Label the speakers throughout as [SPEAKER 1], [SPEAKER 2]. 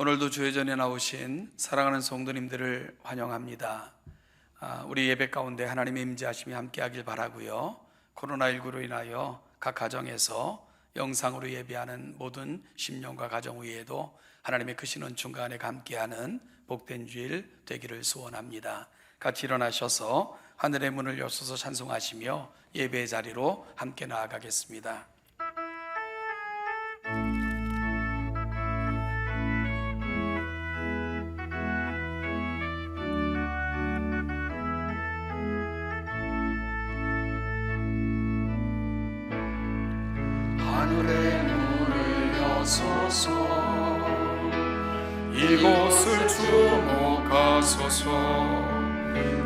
[SPEAKER 1] 오늘도 주의 전에 나오신 사랑하는 성도님들을 환영합니다. 우리 예배 가운데 하나님의 임재하심이 함께하길 바라고요. 코로나19로 인하여 각 가정에서 영상으로 예배하는 모든 심령과 가정 위에도 하나님의 크신 은총과 은혜가 함께하는 복된 주일 되기를 소원합니다. 같이 일어나셔서 하늘의 문을 여셔서 찬송하시며 예배의 자리로 함께 나아가겠습니다.
[SPEAKER 2] 하늘의 문을 여소서, 이곳을 주목하소서.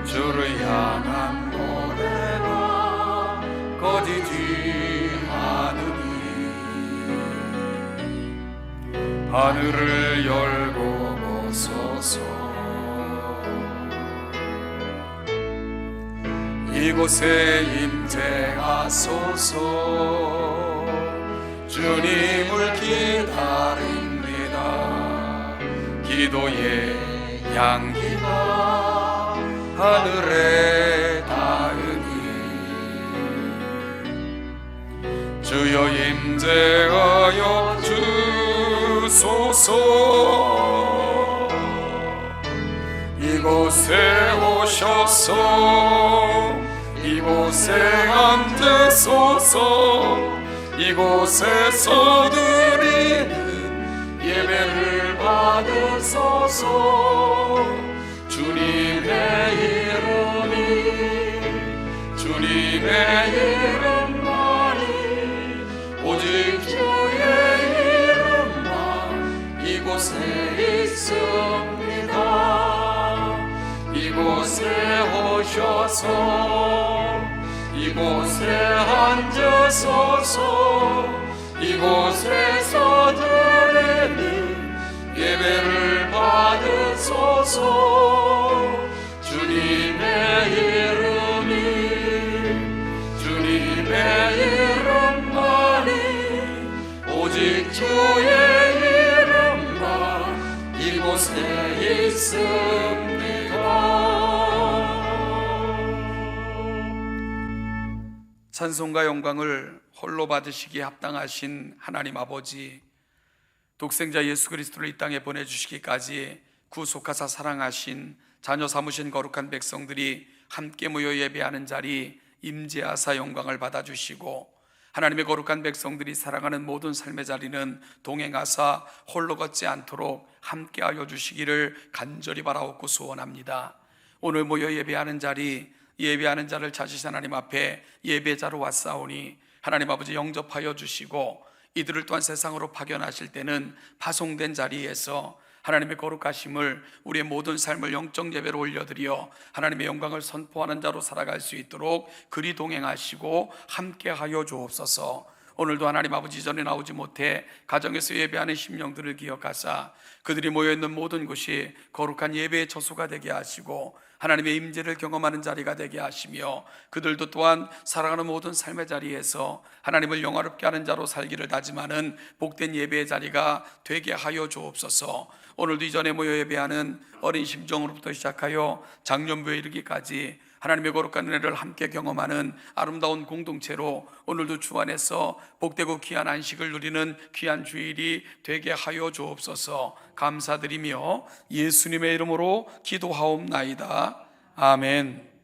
[SPEAKER 2] 주를 향한 노래가 꺼지지 않으니 하늘을 열고 보소서. 이곳에 임재하소서. 주님을 기다립니다. 기도의 향기가 하늘에 닿으니 주여 임재하여 주소서. 이곳에 오셔서 이곳에 앉으소서. 이곳에서 드리는 예배를 받으소서. 주님의 이름만이 오직 주의 이름만 이곳에 있습니다. 이곳에 오셔서 이곳에 앉으소서. 이곳에서 드리는 예배를 받으소서. 주님의 이름만이 오직 주의 이름만 이곳에 있습니다.
[SPEAKER 1] 찬송과 영광을 홀로 받으시기에 합당하신 하나님 아버지, 독생자 예수 그리스도를 이 땅에 보내주시기까지 구속하사 사랑하신 자녀 삼으신 거룩한 백성들이 함께 모여 예배하는 자리 임재하사 영광을 받아주시고, 하나님의 거룩한 백성들이 살아가는 모든 삶의 자리는 동행하사 홀로 걷지 않도록 함께하여 주시기를 간절히 바라옵고 소원합니다. 오늘 모여 예배하는 자리, 예배하는 자를 찾으신 하나님 앞에 예배자로 왔사오니 하나님 아버지 영접하여 주시고, 이들을 또한 세상으로 파견하실 때는 파송된 자리에서 하나님의 거룩하심을, 우리의 모든 삶을 영적 예배로 올려드려 하나님의 영광을 선포하는 자로 살아갈 수 있도록 그리 동행하시고 함께하여 주옵소서. 오늘도 하나님 아버지 전에 나오지 못해 가정에서 예배하는 심령들을 기억하사 그들이 모여있는 모든 곳이 거룩한 예배의 처소가 되게 하시고 하나님의 임재를 경험하는 자리가 되게 하시며, 그들도 또한 살아가는 모든 삶의 자리에서 하나님을 영화롭게 하는 자로 살기를 다짐하는 복된 예배의 자리가 되게 하여 주옵소서. 오늘도 이전에 모여 예배하는 어린 심정으로부터 시작하여 장년부에 이르기까지 하나님의 거룩한 은혜를 함께 경험하는 아름다운 공동체로 오늘도 주 안에서 복되고 귀한 안식을 누리는 귀한 주일이 되게 하여 주옵소서. 감사드리며 예수님의 이름으로 기도하옵나이다. 아멘.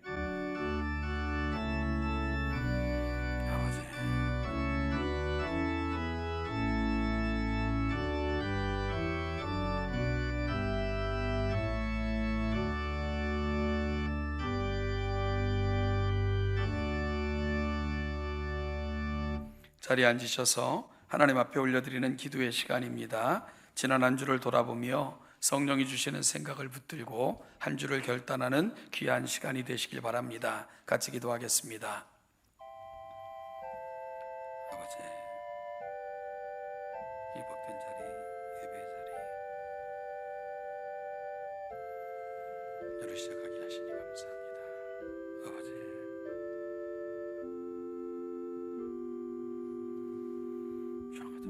[SPEAKER 1] 자리에 앉으셔서 하나님 앞에 올려드리는 기도의 시간입니다. 지난 한 주를 돌아보며 성령이 주시는 생각을 붙들고 한 주를 결단하는 귀한 시간이 되시길 바랍니다. 같이 기도하겠습니다. 아버지, 이 복된 자리, 예배의 자리 너를 시작하게 하시니 감사합니다. 아버지,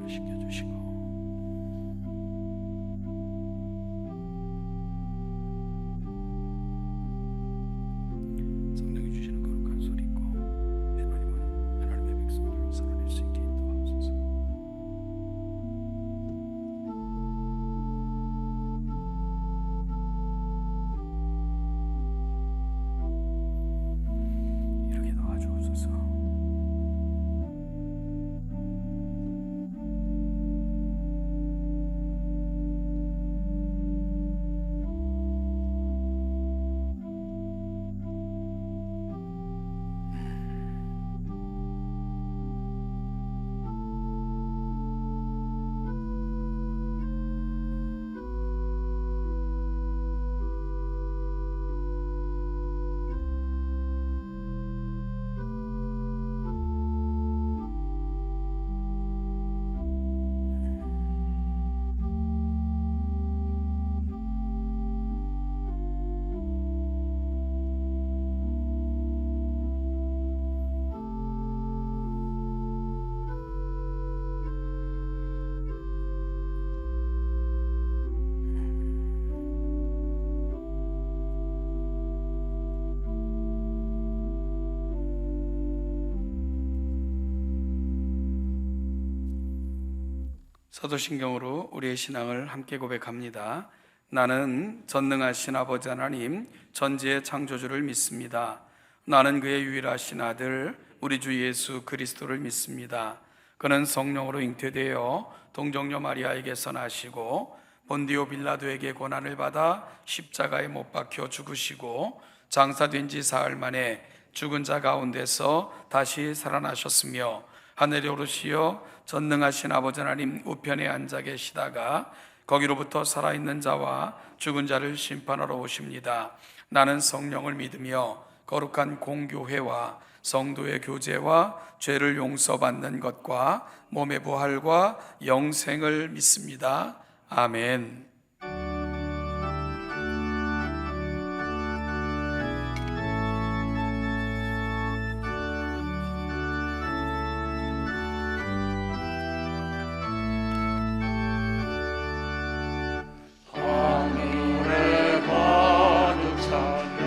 [SPEAKER 1] 시켜주시고 사도신경으로 우리의 신앙을 함께 고백합니다. 나는 전능하신 아버지 하나님 전지의 창조주를 믿습니다. 나는 그의 유일하신 아들 우리 주 예수 그리스도를 믿습니다. 그는 성령으로 잉태되어 동정녀 마리아에게서 나시고 본디오 빌라도에게 고난을 받아 십자가에 못 박혀 죽으시고 장사된 지 사흘 만에 죽은 자 가운데서 다시 살아나셨으며 하늘에 오르시어 전능하신 아버지 하나님 우편에 앉아 계시다가 거기로부터 살아있는 자와 죽은 자를 심판하러 오십니다. 나는 성령을 믿으며 거룩한 공교회와 성도의 교제와 죄를 용서받는 것과 몸의 부활과 영생을 믿습니다. 아멘.
[SPEAKER 2] 하늘에 가득 찬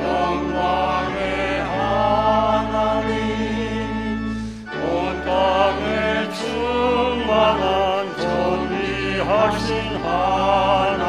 [SPEAKER 2] 영광의 하나님 온 땅에 충만한 존귀하신 하나님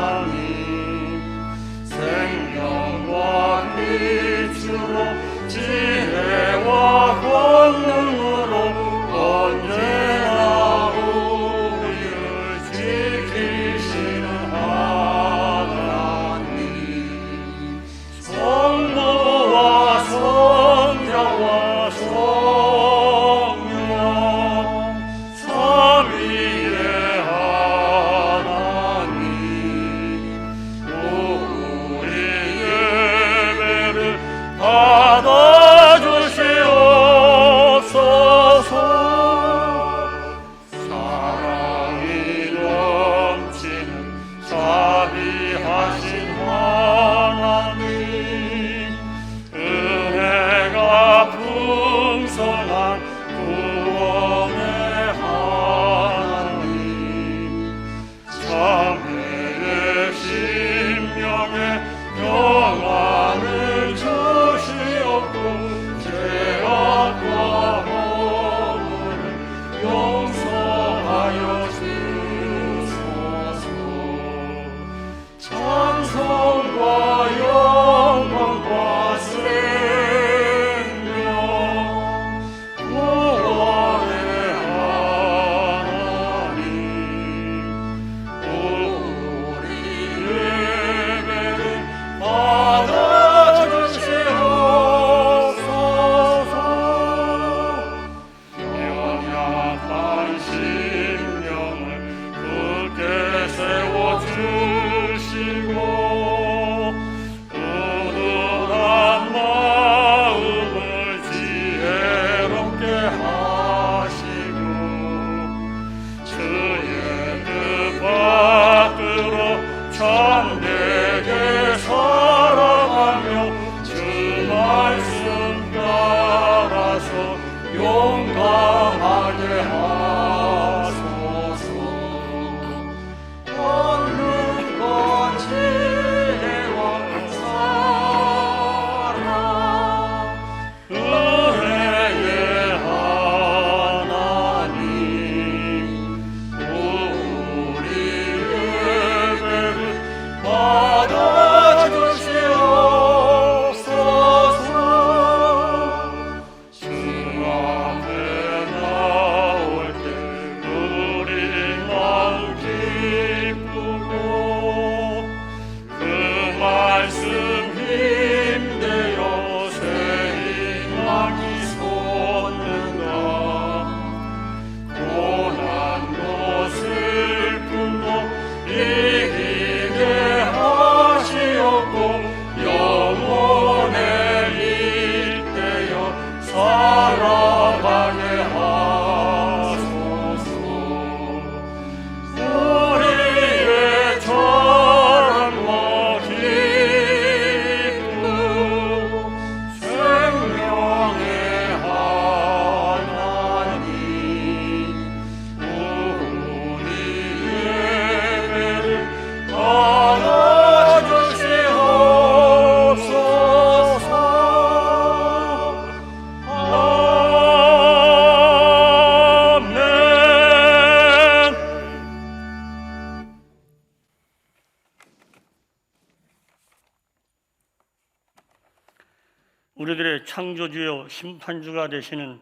[SPEAKER 3] 창조주요 심판주가 되시는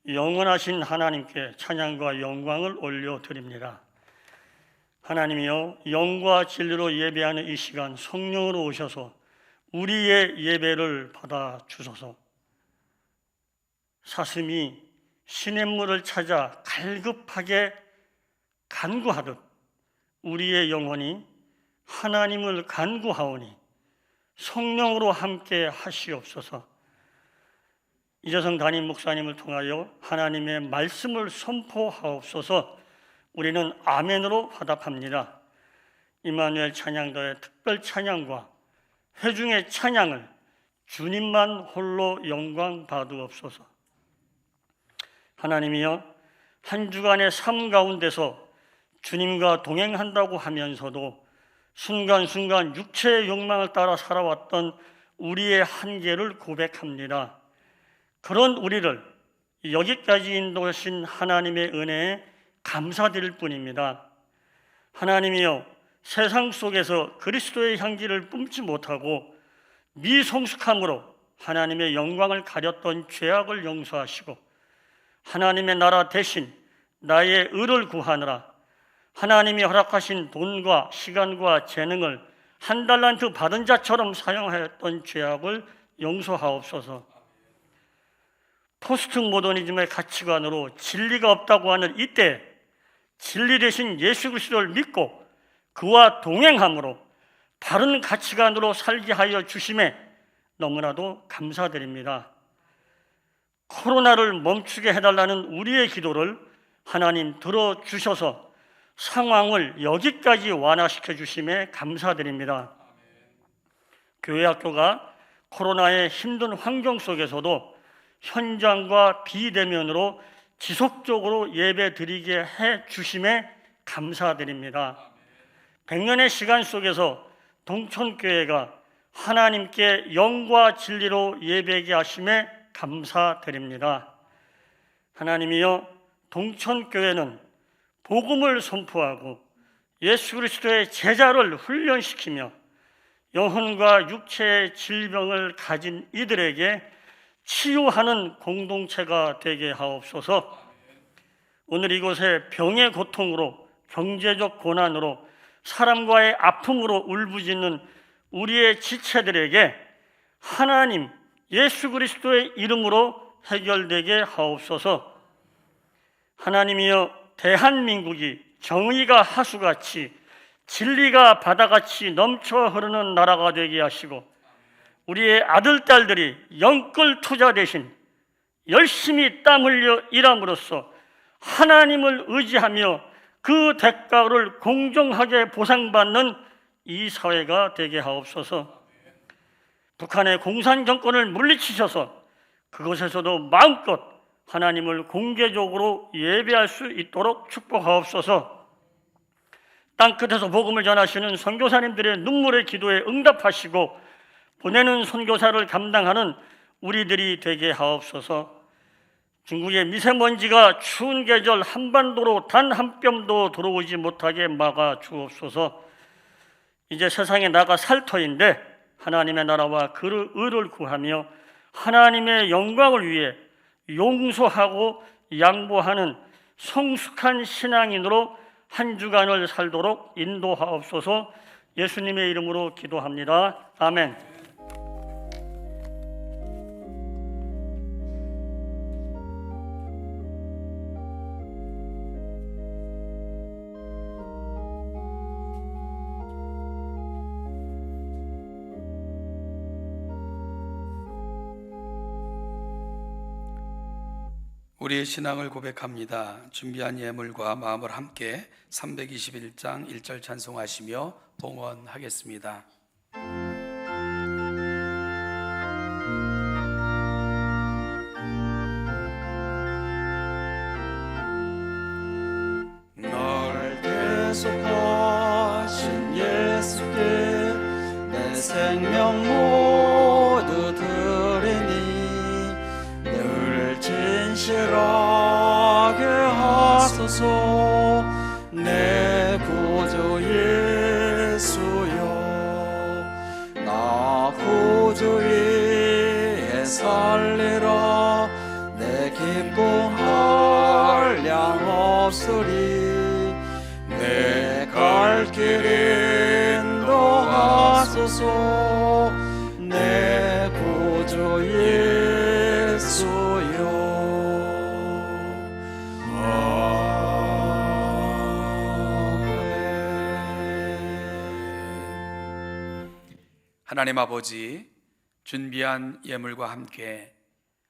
[SPEAKER 3] 영원하신 하나님께 찬양과 영광을 올려드립니다. 하나님이여, 영과 진리로 예배하는 이 시간 성령으로 오셔서 우리의 예배를 받아 주소서. 사슴이 시냇물을 찾아 갈급하게 간구하듯 우리의 영혼이 하나님을 간구하오니 성령으로 함께 하시옵소서. 이재성 담임 목사님을 통하여 하나님의 말씀을 선포하옵소서. 우리는 아멘으로 화답합니다. 임마누엘 찬양단의 특별 찬양과 회중의 찬양을 주님만 홀로 영광 받으옵소서. 하나님이여, 한 주간의 삶 가운데서 주님과 동행한다고 하면서도 순간순간 육체의 욕망을 따라 살아왔던 우리의 한계를 고백합니다. 그런 우리를 여기까지 인도하신 하나님의 은혜에 감사드릴 뿐입니다. 하나님이여, 세상 속에서 그리스도의 향기를 뿜지 못하고 미성숙함으로 하나님의 영광을 가렸던 죄악을 용서하시고 하나님의 나라 대신 나의 의를 구하느라 하나님이 허락하신 돈과 시간과 재능을 한 달란트 받은 자처럼 사용하였던 죄악을 용서하옵소서. 포스트 모더니즘의 가치관으로 진리가 없다고 하는 이때 진리 대신 예수 그리스도를 믿고 그와 동행함으로 바른 가치관으로 살게 하여 주심에 너무나도 감사드립니다. 코로나를 멈추게 해달라는 우리의 기도를 하나님 들어주셔서 상황을 여기까지 완화시켜 주심에 감사드립니다. 교회 학교가 코로나의 힘든 환경 속에서도 현장과 비대면으로 지속적으로 예배 드리게 해 주심에 감사드립니다. 100년의 시간 속에서 동천교회가 하나님께 영과 진리로 예배하게 하심에 감사드립니다. 하나님이여, 동천교회는 복음을 선포하고 예수 그리스도의 제자를 훈련시키며 영혼과 육체의 질병을 가진 이들에게 치유하는 공동체가 되게 하옵소서. 오늘 이곳에 병의 고통으로, 경제적 고난으로, 사람과의 아픔으로 울부짖는 우리의 지체들에게 하나님 예수 그리스도의 이름으로 해결되게 하옵소서. 하나님이여, 대한민국이 정의가 하수같이 진리가 바다같이 넘쳐 흐르는 나라가 되게 하시고 우리의 아들, 딸들이 영끌 투자 대신 열심히 땀 흘려 일함으로써 하나님을 의지하며 그 대가를 공정하게 보상받는 이 사회가 되게 하옵소서. 북한의 공산 정권을 물리치셔서 그곳에서도 마음껏 하나님을 공개적으로 예배할 수 있도록 축복하옵소서. 땅끝에서 복음을 전하시는 선교사님들의 눈물의 기도에 응답하시고 보내는 선교사를 감당하는 우리들이 되게 하옵소서. 중국의 미세먼지가 추운 계절 한반도로 단 한 뼘도 들어오지 못하게 막아 주옵소서. 이제 세상에 나가 살 터인데 하나님의 나라와 그 의를 구하며 하나님의 영광을 위해 용서하고 양보하는 성숙한 신앙인으로 한 주간을 살도록 인도하옵소서. 예수님의 이름으로 기도합니다. 아멘.
[SPEAKER 1] 우리의 신앙을 고백합니다. 준비한 예물과 마음을 함께 321장 1절 찬송하시며 봉헌하겠습니다.
[SPEAKER 2] 날 계속하신 예수께 내 생명 모두 드리니 늘 진실하게 하소서. 내 구주 예수여, 없으리 내 갈 길 인도하소서 내 구주 예수여.
[SPEAKER 1] 하나님 아버지, 준비한 예물과 함께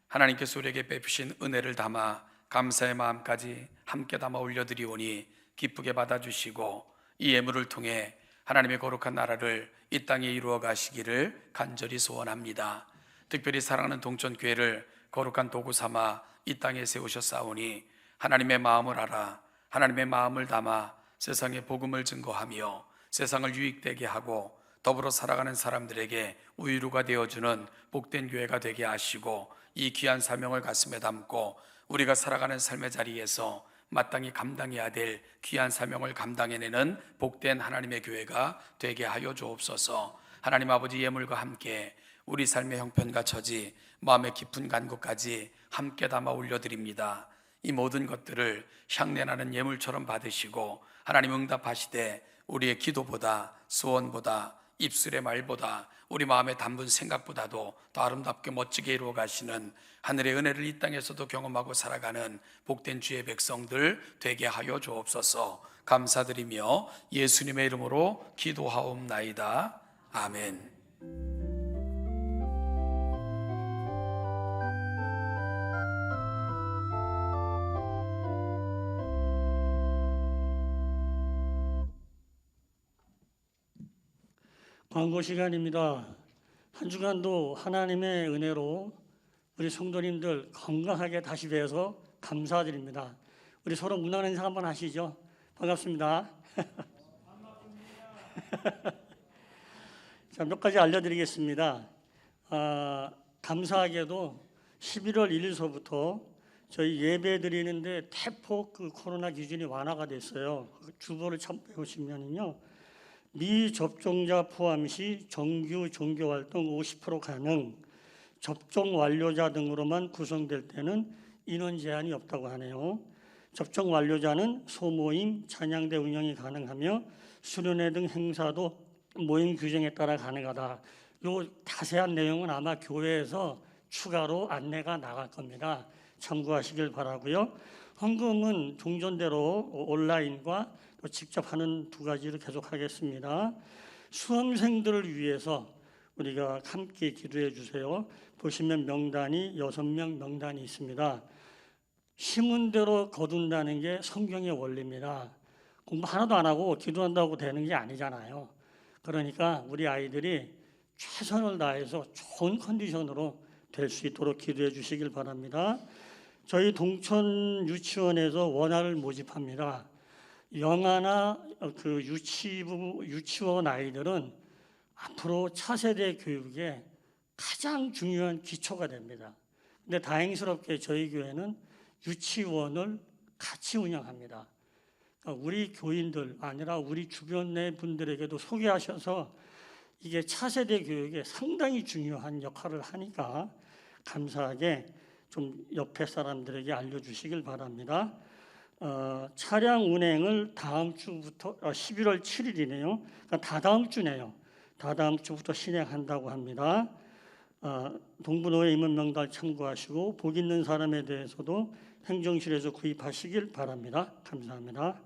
[SPEAKER 1] 하나님께서 우리에게 베푸신 은혜를 담아 감사의 마음까지 함께 담아 올려드리오니 기쁘게 받아주시고 이 예물을 통해 하나님의 거룩한 나라를 이 땅에 이루어 가시기를 간절히 소원합니다. 특별히 사랑하는 동천교회를 거룩한 도구 삼아 이 땅에 세우셨사오니 하나님의 마음을 알아 하나님의 마음을 담아 세상에 복음을 증거하며 세상을 유익되게 하고 더불어 살아가는 사람들에게 우유루가 되어주는 복된 교회가 되게 하시고 이 귀한 사명을 가슴에 담고 우리가 살아가는 삶의 자리에서 마땅히 감당해야 될 귀한 사명을 감당해내는 복된 하나님의 교회가 되게 하여 주옵소서. 하나님 아버지, 예물과 함께 우리 삶의 형편과 처지, 마음의 깊은 간구까지 함께 담아 올려드립니다. 이 모든 것들을 향내나는 예물처럼 받으시고 하나님 응답하시되 우리의 기도보다 소원보다 입술의 말보다 우리 마음에 담은 생각보다도 더 아름답게 멋지게 이루어 가시는 하늘의 은혜를 이 땅에서도 경험하고 살아가는 복된 주의 백성들 되게 하여 주옵소서. 감사드리며 예수님의 이름으로 기도하옵나이다. 아멘.
[SPEAKER 3] 광고 시간입니다. 한 주간도 하나님의 은혜로 우리 성도님들 건강하게 다시 뵈어서 감사드립니다. 우리 서로 문안 인사 한번 하시죠. 반갑습니다. 자, 몇 가지 알려드리겠습니다. 감사하게도 11월 1일서부터 저희 예배 드리는데 대폭 코로나 기준이 완화가 됐어요. 주보를 참고해보시면요, 미접종자 포함 시 정규 종교활동 50% 가능, 접종 완료자 등으로만 구성될 때는 인원 제한이 없다고 하네요. 접종 완료자는 소모임, 찬양대 운영이 가능하며 수련회 등 행사도 모임 규정에 따라 가능하다. 요 자세한 내용은 아마 교회에서 추가로 안내가 나갈 겁니다. 참고하시길 바라고요. 헌금은 종전대로 온라인과 또 직접 하는 두 가지로 계속하겠습니다. 수험생들을 위해서 우리가 함께 기도해 주세요. 보시면 명단이 6명 명단이 있습니다. 심은대로 거둔다는 게 성경의 원리입니다. 공부 하나도 안 하고 기도한다고 되는 게 아니잖아요. 그러니까 우리 아이들이 최선을 다해서 좋은 컨디션으로 될 수 있도록 기도해 주시길 바랍니다. 저희 동천 유치원에서 원화를 모집합니다. 영아나 유치원 아이들은 앞으로 차세대 교육에 가장 중요한 기초가 됩니다. 근데 다행스럽게 저희 교회는 유치원을 같이 운영합니다. 그러니까 우리 교인들 아니라 우리 주변의 분들에게도 소개하셔서 이게 차세대 교육에 상당히 중요한 역할을 하니까 감사하게 좀 옆에 사람들에게 알려주시길 바랍니다. 차량 운행을 다음 주부터 11월 7일이네요. 그러니까 다다음 주네요. 다다음 주부터 진행한다고 합니다. 동부노회 임원 명단 참고하시고 복 있는 사람에 대해서도 행정실에서 구입하시길 바랍니다. 감사합니다.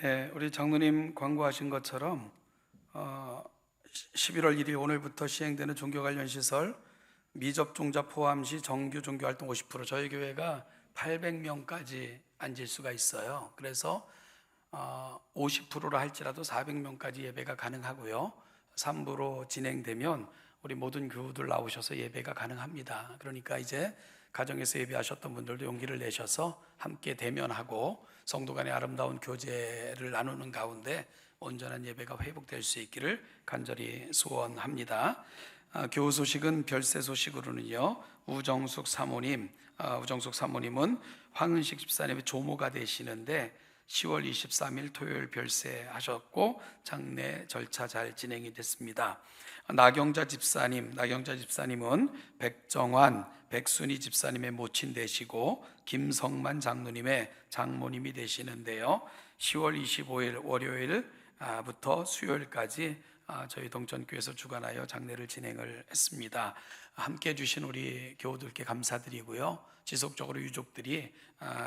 [SPEAKER 1] 네, 우리 장로님 광고하신 것처럼 11월 1일 오늘부터 시행되는 종교 관련 시설 미접종자 포함 시 정규 종교활동 50%, 저희 교회가 800명까지 앉을 수가 있어요. 그래서 50%로 할지라도 400명까지 예배가 가능하고요. 3부로 진행되면 우리 모든 교우들 나오셔서 예배가 가능합니다. 그러니까 이제 가정에서 예배하셨던 분들도 용기를 내셔서 함께 대면하고 성도 간의 아름다운 교제를 나누는 가운데 온전한 예배가 회복될 수 있기를 간절히 소원합니다. 교우 소식은 별세 소식으로는요, 우정숙 사모님은 황은식 집사님의 조모가 되시는데 10월 23일 토요일 별세하셨고 장례 절차 잘 진행이 됐습니다. 나경자 집사님은 백정환 백순희 집사님의 모친 되시고 김성만 장로님의 장모님이 되시는데요. 10월 25일 월요일부터 수요일까지 저희 동천교회에서 주관하여 장례를 진행을 했습니다. 함께 해주신 우리 교우들께 감사드리고요. 지속적으로 유족들이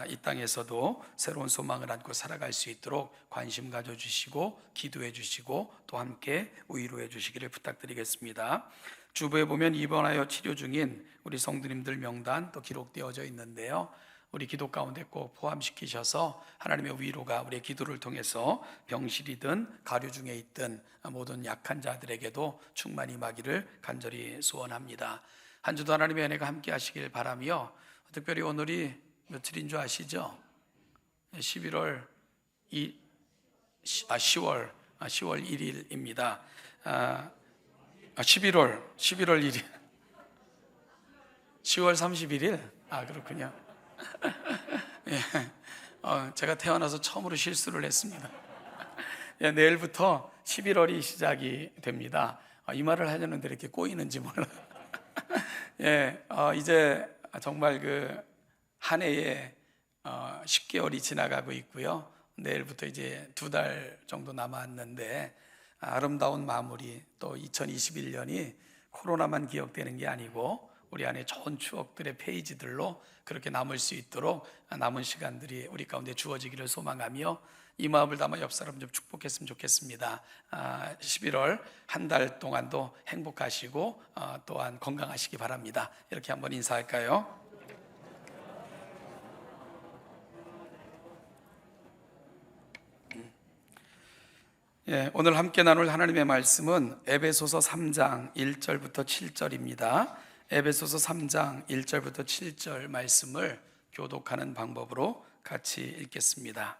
[SPEAKER 1] 이 땅에서도 새로운 소망을 안고 살아갈 수 있도록 관심 가져주시고 기도해 주시고 또 함께 위로해 주시기를 부탁드리겠습니다. 주부에 보면 입원하여 치료 중인 우리 성도님들 명단 또 기록되어져 있는데요. 우리 기도 가운데 꼭 포함시키셔서 하나님의 위로가 우리의 기도를 통해서 병실이든 가류 중에 있든 모든 약한 자들에게도 충만히 임하기를 간절히 소원합니다. 한 주도 하나님의 은혜가 함께 하시길 바라며, 특별히 오늘이 며칠인 줄 아시죠? 10월 1일입니다. 11월 1일 10월 31일? 그렇군요. 예, 제가 태어나서 처음으로 실수를 했습니다. 예, 내일부터 11월이 시작이 됩니다. 이 말을 하려는데 이렇게 꼬이는지 몰라요. 예, 이제 정말 그 한 해에 10개월이 지나가고 있고요. 내일부터 이제 2달 정도 남았는데 아름다운 마무리, 또 2021년이 코로나만 기억되는 게 아니고 우리 안에 좋은 추억들의 페이지들로 그렇게 남을 수 있도록 남은 시간들이 우리 가운데 주어지기를 소망하며 이 마음을 담아 옆 사람 좀 축복했으면 좋겠습니다. 11월 한 달 동안도 행복하시고 또한 건강하시기 바랍니다. 이렇게 한번 인사할까요? 예, 오늘 함께 나눌 하나님의 말씀은 에베소서 3장 1절부터 7절입니다. 에베소서 3장 1절부터 7절 말씀을 교독하는 방법으로 같이 읽겠습니다.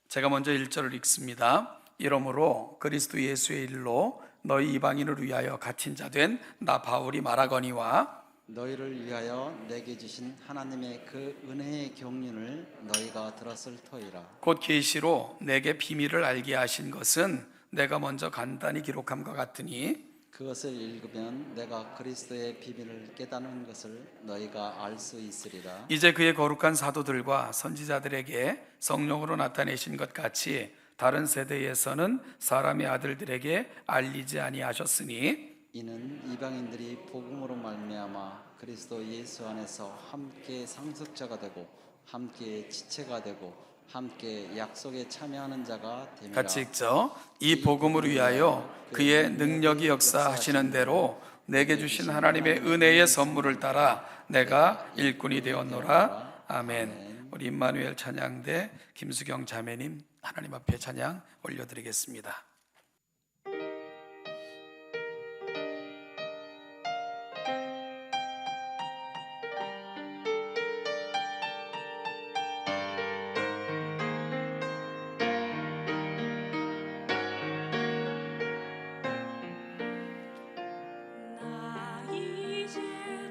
[SPEAKER 1] 제가 먼저 1절을 읽습니다. 이러므로 그리스도 예수의 일로 너희 이방인을 위하여 갇힌 자 된 나 바울이 말하거니와
[SPEAKER 4] 너희를 위하여 내게 주신 하나님의 그 은혜의 경륜을 너희가 들었을 터이라.
[SPEAKER 1] 곧 계시로 내게 비밀을 알게 하신 것은 내가 먼저 간단히 기록함과 같으니
[SPEAKER 4] 그것을 읽으면 내가 그리스도의 비밀을 깨닫는 것을 너희가 알 수 있으리라.
[SPEAKER 1] 이제 그의 거룩한 사도들과 선지자들에게 성령으로 나타내신 것 같이 다른 세대에서는 사람의 아들들에게 알리지 아니하셨으니
[SPEAKER 4] 이는 이방인들이 복음으로 말미암아 그리스도 예수 안에서 함께 상속자가 되고 함께 지체가 되고 함께 약속에 참여하는 자가 됨이라.
[SPEAKER 1] 같이 읽죠. 이 복음을 위하여 그의 능력이 역사하시는 대로 내게 주신 하나님의 은혜의 선물을 따라 내가 일꾼이 되었노라. 아멘. 우리 임마누엘 찬양대 김수경 자매님 하나님 앞에 찬양 올려드리겠습니다.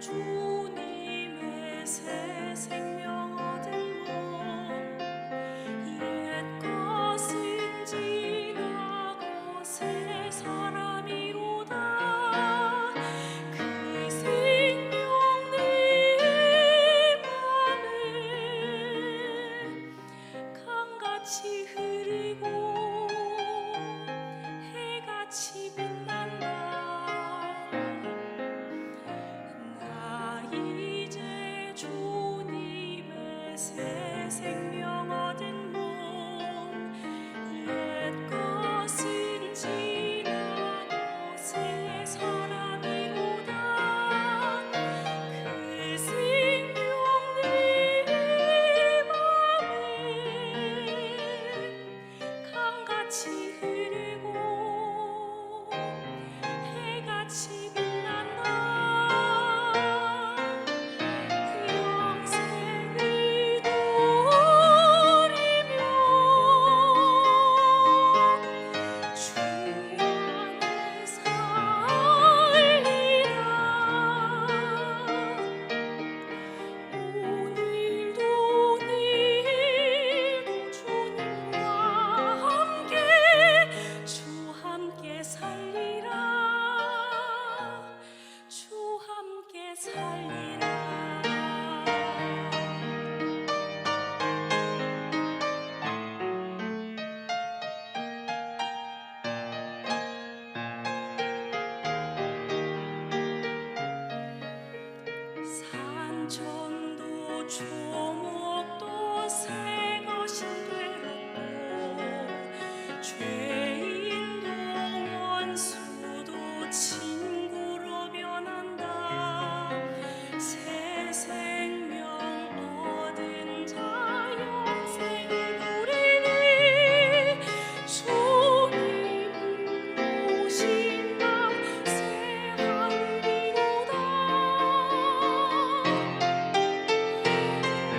[SPEAKER 5] 주님의 새 생명 얻은 몸 옛 것은 지나가 살리라. 산천도 초목도 새 것이 되었고 죄인도 원수도 친구로 변한다. 새 생명 얻은 자 영생을 누리니 주님이 오신 날 새하늘이로다.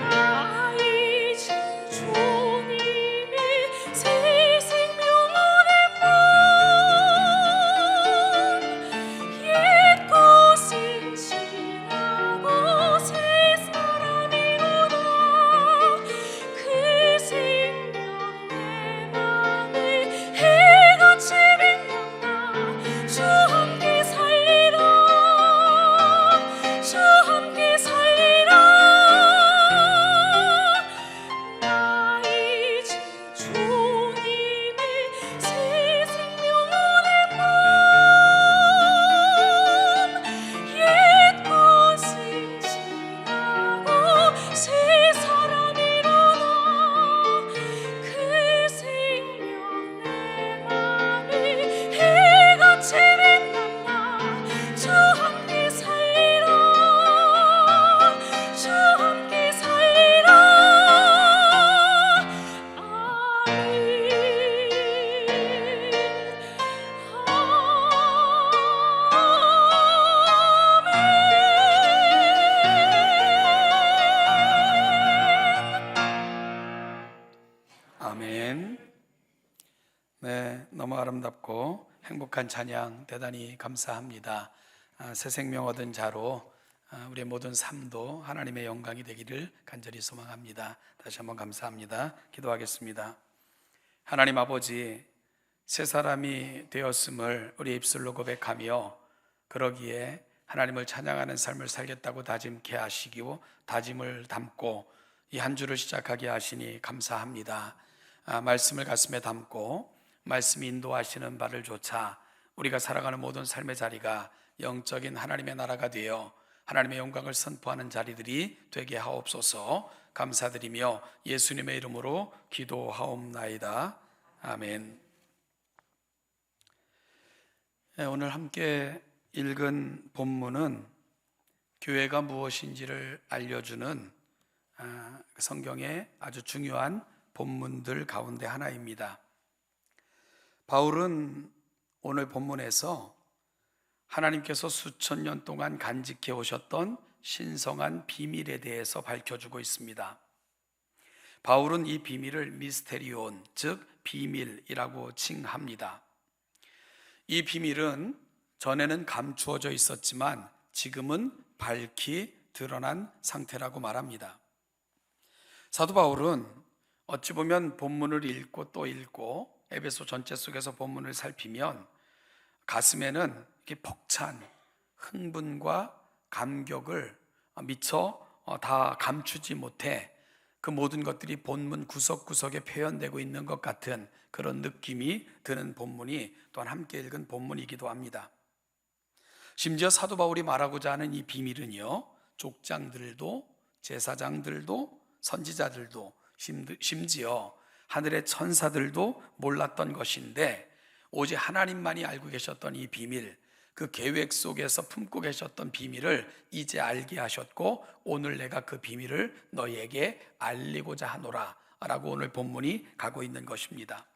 [SPEAKER 5] 나 이제 주님이 새 생명 얻은 옛 것은 지나고 새 사람이로다. 그 생명 내 맘에 해같이 빛난다. 주 함께 살리라. 주 함께 살리라. 나 이제 주님의 새 생명 얻은 옛 것은 지나고 새 사람이로다. 그 생명 내 맘에 해같이 빛난다. 주 함께 살리라. 주 함께 살리라.
[SPEAKER 1] 아멘. 네, 너무 아름답고 행복한 찬양 대단히 감사합니다. 새 생명 얻은 자로 우리의 모든 삶도 하나님의 영광이 되기를 간절히 소망합니다. 다시 한번 감사합니다. 기도하겠습니다. 하나님 아버지, 새 사람이 되었음을 우리 입술로 고백하며 그러기에 하나님을 찬양하는 삶을 살겠다고 다짐케 하시고 다짐을 담고 이 한 주를 시작하게 하시니 감사합니다. 말씀을 가슴에 담고 말씀이 인도하시는 바를 좇아 우리가 살아가는 모든 삶의 자리가 영적인 하나님의 나라가 되어 하나님의 영광을 선포하는 자리들이 되게 하옵소서. 감사드리며 예수님의 이름으로 기도하옵나이다. 아멘. 오늘 함께 읽은 본문은 교회가 무엇인지를 알려주는 성경의 아주 중요한 본문들 가운데 하나입니다. 바울은 오늘 본문에서 하나님께서 수천 년 동안 간직해 오셨던 신성한 비밀에 대해서 밝혀주고 있습니다. 바울은 이 비밀을 미스테리온, 즉 비밀이라고 칭합니다. 이 비밀은 전에는 감추어져 있었지만 지금은 밝히 드러난 상태라고 말합니다. 사도 바울은 어찌 보면 본문을 읽고 또 읽고 에베소 전체 속에서 본문을 살피면 가슴에는 이렇게 벅찬 흥분과 감격을 미처 다 감추지 못해 그 모든 것들이 본문 구석구석에 표현되고 있는 것 같은 그런 느낌이 드는 본문이 또한 함께 읽은 본문이기도 합니다. 심지어 사도 바울이 말하고자 하는 이 비밀은요, 족장들도 제사장들도 선지자들도 심지어 하늘의 천사들도 몰랐던 것인데 오직 하나님만이 알고 계셨던 이 비밀, 그 계획 속에서 품고 계셨던 비밀을 이제 알게 하셨고 오늘 내가 그 비밀을 너희에게 알리고자 하노라 라고 오늘 본문이 가고 있는 것입니다.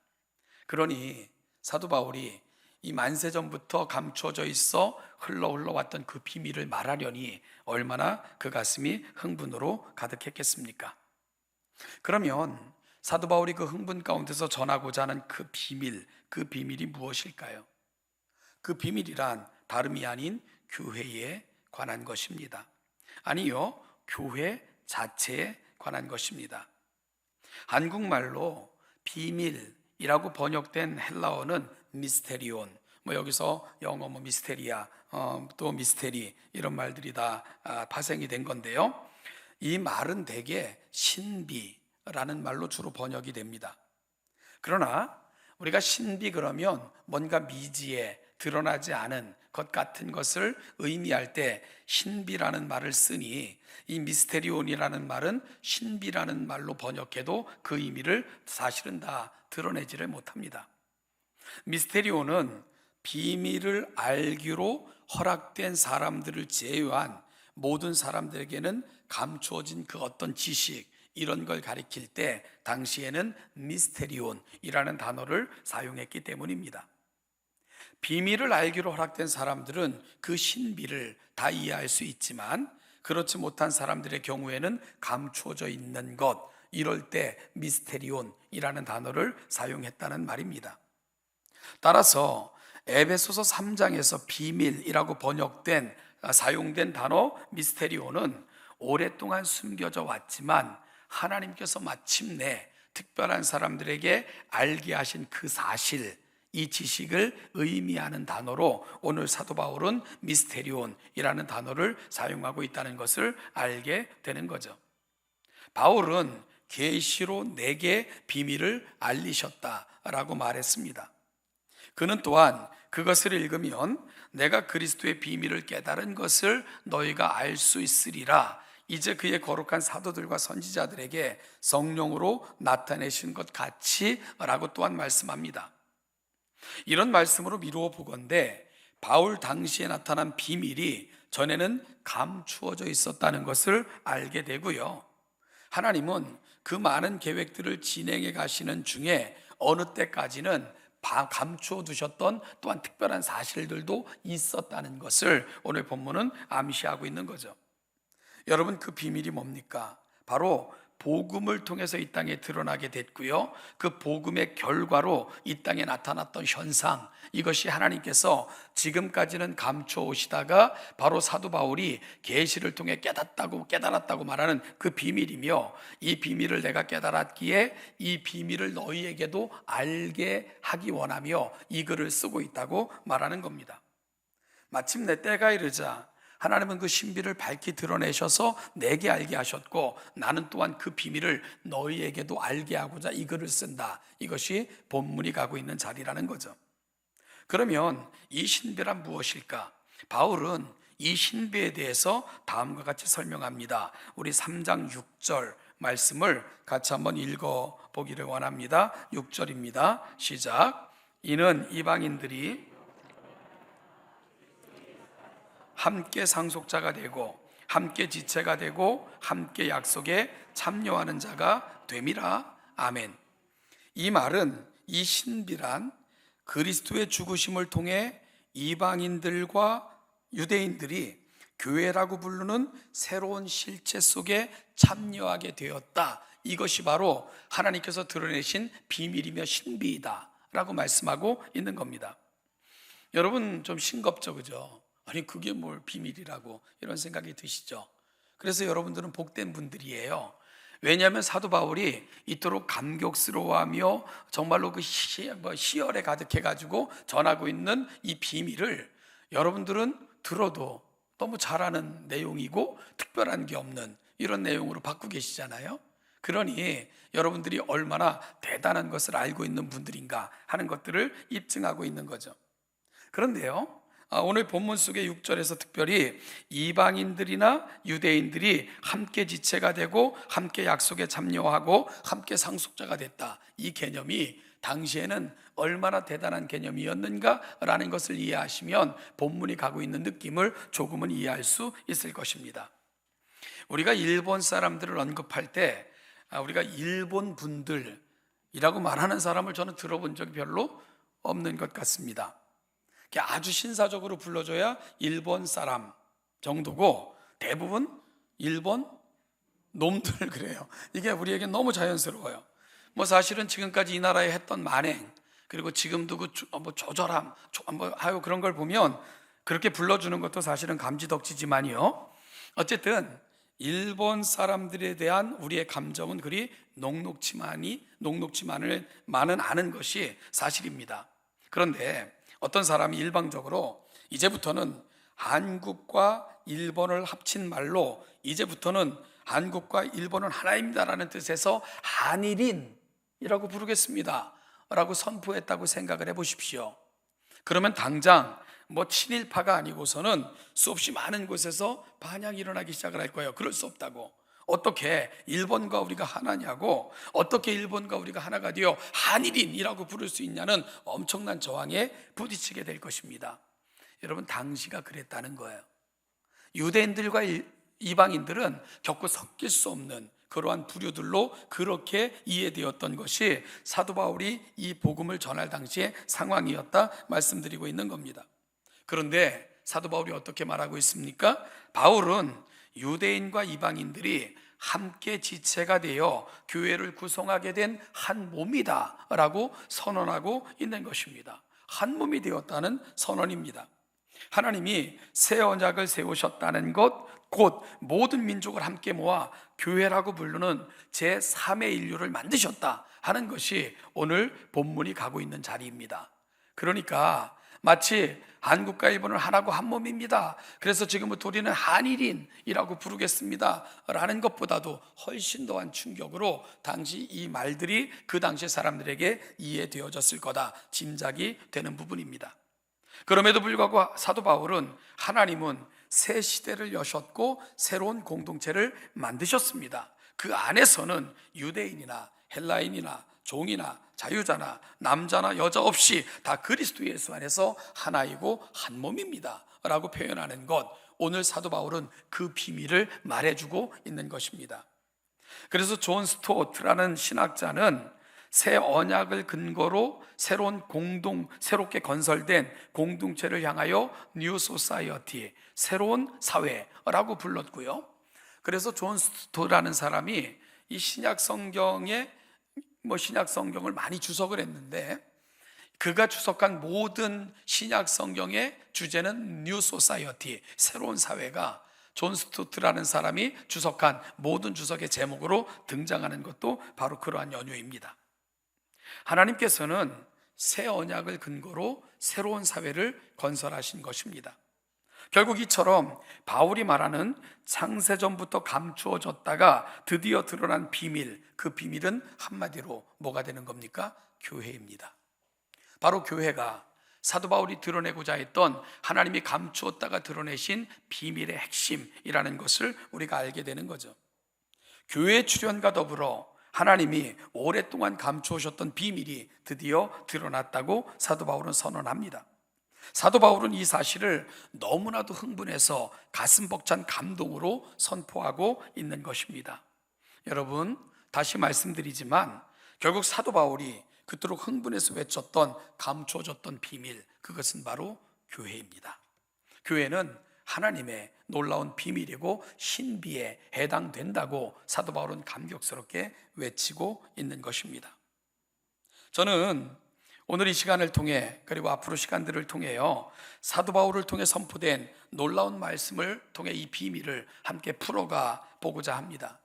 [SPEAKER 1] 그러니 사도 바울이 이 만세전부터 감추어져 있어 흘러왔던 그 비밀을 말하려니 얼마나 그 가슴이 흥분으로 가득했겠습니까? 그러면 사도 바울이 그 흥분 가운데서 전하고자 하는 그 비밀이 무엇일까요? 그 비밀이란 다름이 아닌 교회에 관한 것입니다. 아니요, 교회 자체에 관한 것입니다. 한국말로 비밀이라고 번역된 헬라어는 미스테리온, 여기서 영어 미스테리아 또 미스테리 이런 말들이 다 파생이 된 건데요. 이 말은 대개 신비라는 말로 주로 번역이 됩니다. 그러나 우리가 신비 그러면 뭔가 미지에 드러나지 않은 것 같은 것을 의미할 때 신비라는 말을 쓰니 이 미스테리온이라는 말은 신비라는 말로 번역해도 그 의미를 사실은 다 드러내지를 못합니다. 미스테리온은 비밀을 알기로 허락된 사람들을 제외한 모든 사람들에게는 감추어진 그 어떤 지식 이런 걸 가리킬 때 당시에는 미스테리온이라는 단어를 사용했기 때문입니다. 비밀을 알기로 허락된 사람들은 그 신비를 다 이해할 수 있지만 그렇지 못한 사람들의 경우에는 감추어져 있는 것, 이럴 때 미스테리온이라는 단어를 사용했다는 말입니다. 따라서 에베소서 3장에서 비밀이라고 사용된 단어 미스테리온은 오랫동안 숨겨져 왔지만 하나님께서 마침내 특별한 사람들에게 알게 하신 그 사실, 이 지식을 의미하는 단어로 오늘 사도 바울은 미스테리온이라는 단어를 사용하고 있다는 것을 알게 되는 거죠. 바울은 계시로 내게 비밀을 알리셨다라고 말했습니다. 그는 또한 그것을 읽으면 내가 그리스도의 비밀을 깨달은 것을 너희가 알 수 있으리라, 이제 그의 거룩한 사도들과 선지자들에게 성령으로 나타내신 것 같이 라고 또한 말씀합니다. 이런 말씀으로 미루어 보건대 바울 당시에 나타난 비밀이 전에는 감추어져 있었다는 것을 알게 되고요. 하나님은 그 많은 계획들을 진행해 가시는 중에 어느 때까지는 감추어 두셨던 또한 특별한 사실들도 있었다는 것을 오늘 본문은 암시하고 있는 거죠. 여러분, 그 비밀이 뭡니까? 바로 복음을 통해서 이 땅에 드러나게 됐고요, 그 복음의 결과로 이 땅에 나타났던 현상, 이것이 하나님께서 지금까지는 감춰 오시다가 바로 사도 바울이 계시를 통해 깨달았다고 말하는 그 비밀이며, 이 비밀을 내가 깨달았기에 이 비밀을 너희에게도 알게 하기 원하며 이 글을 쓰고 있다고 말하는 겁니다. 마침내 때가 이르자 하나님은 그 신비를 밝히 드러내셔서 내게 알게 하셨고, 나는 또한 그 비밀을 너희에게도 알게 하고자 이 글을 쓴다. 이것이 본문이 가고 있는 자리라는 거죠. 그러면 이 신비란 무엇일까? 바울은 이 신비에 대해서 다음과 같이 설명합니다. 우리 3장 6절 말씀을 같이 한번 읽어보기를 원합니다. 6절입니다. 시작. 이는 이방인들이 함께 상속자가 되고 함께 지체가 되고 함께 약속에 참여하는 자가 됨이라. 아멘. 이 말은, 이 신비란 그리스도의 죽으심을 통해 이방인들과 유대인들이 교회라고 부르는 새로운 실체 속에 참여하게 되었다, 이것이 바로 하나님께서 드러내신 비밀이며 신비이다 라고 말씀하고 있는 겁니다. 여러분, 좀 싱겁죠, 그죠? 아니, 그게 뭘 비밀이라고 이런 생각이 드시죠? 그래서 여러분들은 복된 분들이에요. 왜냐하면 사도 바울이 이토록 감격스러워하며 정말로 그 희열에 가득해가지고 전하고 있는 이 비밀을 여러분들은 들어도 너무 잘 아는 내용이고 특별한 게 없는 이런 내용으로 받고 계시잖아요. 그러니 여러분들이 얼마나 대단한 것을 알고 있는 분들인가 하는 것들을 입증하고 있는 거죠. 그런데요, 오늘 본문 속의 6절에서 특별히 이방인들이나 유대인들이 함께 지체가 되고 함께 약속에 참여하고 함께 상속자가 됐다, 이 개념이 당시에는 얼마나 대단한 개념이었는가라는 것을 이해하시면 본문이 가고 있는 느낌을 조금은 이해할 수 있을 것입니다. 우리가 일본 사람들을 언급할 때 우리가 일본 분들이라고 말하는 사람을 저는 들어본 적이 별로 없는 것 같습니다. 아주 신사적으로 불러줘야 일본 사람 정도고, 대부분 일본 놈들 그래요. 이게 우리에게 너무 자연스러워요. 사실은 지금까지 이 나라에 했던 만행, 그리고 지금도 그 조절함, 하여 그런 걸 보면 그렇게 불러주는 것도 사실은 감지덕지지만요, 어쨌든 일본 사람들에 대한 우리의 감정은 그리 녹록지만은 않은 것이 사실입니다. 그런데 어떤 사람이 일방적으로 이제부터는 한국과 일본을 합친 말로 이제부터는 한국과 일본은 하나입니다라는 뜻에서 한일인이라고 부르겠습니다 라고 선포했다고 생각을 해보십시오. 그러면 당장 친일파가 아니고서는 수없이 많은 곳에서 반향이 일어나기 시작을 할 거예요. 그럴 수 없다고. 어떻게 일본과 우리가 하나냐고, 어떻게 일본과 우리가 하나가 되어 한일인이라고 부를 수 있냐는 엄청난 저항에 부딪히게 될 것입니다. 여러분, 당시가 그랬다는 거예요. 유대인들과 이방인들은 결코 섞일 수 없는 그러한 부류들로 그렇게 이해되었던 것이 사도 바울이 이 복음을 전할 당시의 상황이었다 말씀드리고 있는 겁니다. 그런데 사도 바울이 어떻게 말하고 있습니까? 바울은 유대인과 이방인들이 함께 지체가 되어 교회를 구성하게 된 한 몸이다 라고 선언하고 있는 것입니다. 한 몸이 되었다는 선언입니다. 하나님이 새 언약을 세우셨다는 것, 곧 모든 민족을 함께 모아 교회라고 부르는 제3의 인류를 만드셨다 하는 것이 오늘 본문이 가고 있는 자리입니다. 그러니까 마치 한국과 일본은 하나고 한 몸입니다, 그래서 지금부터 우리는 한일인이라고 부르겠습니다 라는 것보다도 훨씬 더한 충격으로 당시 이 말들이 그 당시 사람들에게 이해되어졌을 거다 짐작이 되는 부분입니다. 그럼에도 불구하고 사도 바울은 하나님은 새 시대를 여셨고 새로운 공동체를 만드셨습니다. 그 안에서는 유대인이나 헬라인이나 종이나 자유자나 남자나 여자 없이 다 그리스도 예수 안에서 하나이고 한 몸입니다 라고 표현하는 것, 오늘 사도 바울은 그 비밀을 말해주고 있는 것입니다. 그래서 존 스토어트라는 신학자는 새 언약을 근거로 새롭게 건설된 공동체를 향하여 뉴 소사이어티, 새로운 사회라고 불렀고요. 그래서 존 스토어트라는 사람이 이 신약 성경을 많이 주석을 했는데, 그가 주석한 모든 신약 성경의 주제는 뉴 소사이어티, 새로운 사회가 존 스토어트라는 사람이 주석한 모든 주석의 제목으로 등장하는 것도 바로 그러한 연유입니다. 하나님께서는 새 언약을 근거로 새로운 사회를 건설하신 것입니다. 결국 이처럼 바울이 말하는 창세전부터 감추어졌다가 드디어 드러난 비밀, 그 비밀은 한마디로 뭐가 되는 겁니까? 교회입니다. 바로 교회가 사도 바울이 드러내고자 했던 하나님이 감추었다가 드러내신 비밀의 핵심이라는 것을 우리가 알게 되는 거죠. 교회의 출현과 더불어 하나님이 오랫동안 감추오셨던 비밀이 드디어 드러났다고 사도 바울은 선언합니다. 사도 바울은 이 사실을 너무나도 흥분해서 가슴 벅찬 감동으로 선포하고 있는 것입니다. 여러분, 다시 말씀드리지만 결국 사도 바울이 그토록 흥분해서 외쳤던 감추어졌던 비밀, 그것은 바로 교회입니다. 교회는 하나님의 놀라운 비밀이고 신비에 해당된다고 사도 바울은 감격스럽게 외치고 있는 것입니다. 저는 오늘 이 시간을 통해, 그리고 앞으로 시간들을 통해요, 사도 바울을 통해 선포된 놀라운 말씀을 통해 이 비밀을 함께 풀어가 보고자 합니다.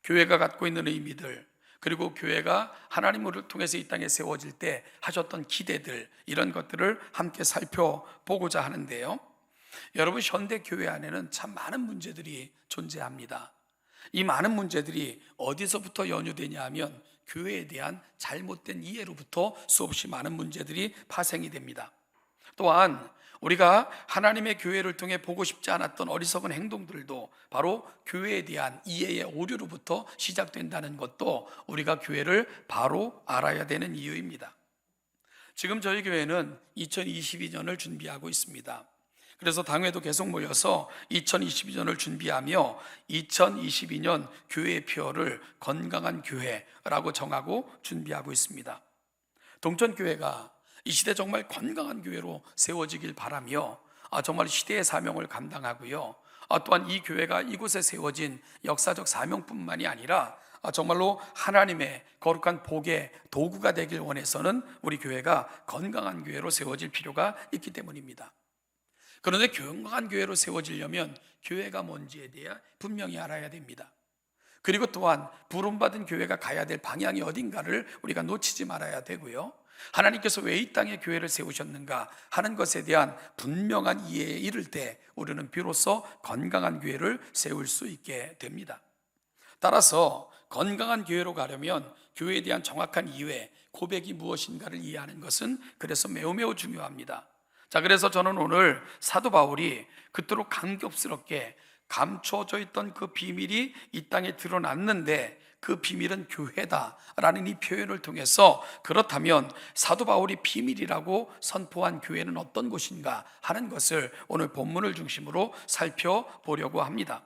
[SPEAKER 1] 교회가 갖고 있는 의미들, 그리고 교회가 하나님을 통해서 이 땅에 세워질 때 하셨던 기대들, 이런 것들을 함께 살펴보고자 하는데요, 여러분, 현대 교회 안에는 참 많은 문제들이 존재합니다. 이 많은 문제들이 어디서부터 연유되냐 하면 교회에 대한 잘못된 이해로부터 수없이 많은 문제들이 파생이 됩니다. 또한 우리가 하나님의 교회를 통해 보고 싶지 않았던 어리석은 행동들도 바로 교회에 대한 이해의 오류로부터 시작된다는 것도 우리가 교회를 바로 알아야 되는 이유입니다. 지금 저희 교회는 2022년을 준비하고 있습니다. 그래서 당회도 계속 모여서 2022년을 준비하며 2022년 교회의 표어를 건강한 교회라고 정하고 준비하고 있습니다. 동천교회가 이 시대 정말 건강한 교회로 세워지길 바라며 정말 시대의 사명을 감당하고요, 또한 이 교회가 이곳에 세워진 역사적 사명뿐만이 아니라 정말로 하나님의 거룩한 복의 도구가 되길 원해서는 우리 교회가 건강한 교회로 세워질 필요가 있기 때문입니다. 그런데 건강한 교회로 세워지려면 교회가 뭔지에 대해 분명히 알아야 됩니다. 그리고 또한 부름받은 교회가 가야 될 방향이 어딘가를 우리가 놓치지 말아야 되고요, 하나님께서 왜 이 땅에 교회를 세우셨는가 하는 것에 대한 분명한 이해에 이를 때 우리는 비로소 건강한 교회를 세울 수 있게 됩니다. 따라서 건강한 교회로 가려면 교회에 대한 정확한 이해, 고백이 무엇인가를 이해하는 것은 그래서 매우 중요합니다. 자, 그래서 저는 오늘 사도 바울이 그토록 감격스럽게 감춰져 있던 그 비밀이 이 땅에 드러났는데 그 비밀은 교회다라는 이 표현을 통해서 그렇다면 사도 바울이 비밀이라고 선포한 교회는 어떤 곳인가 하는 것을 오늘 본문을 중심으로 살펴보려고 합니다.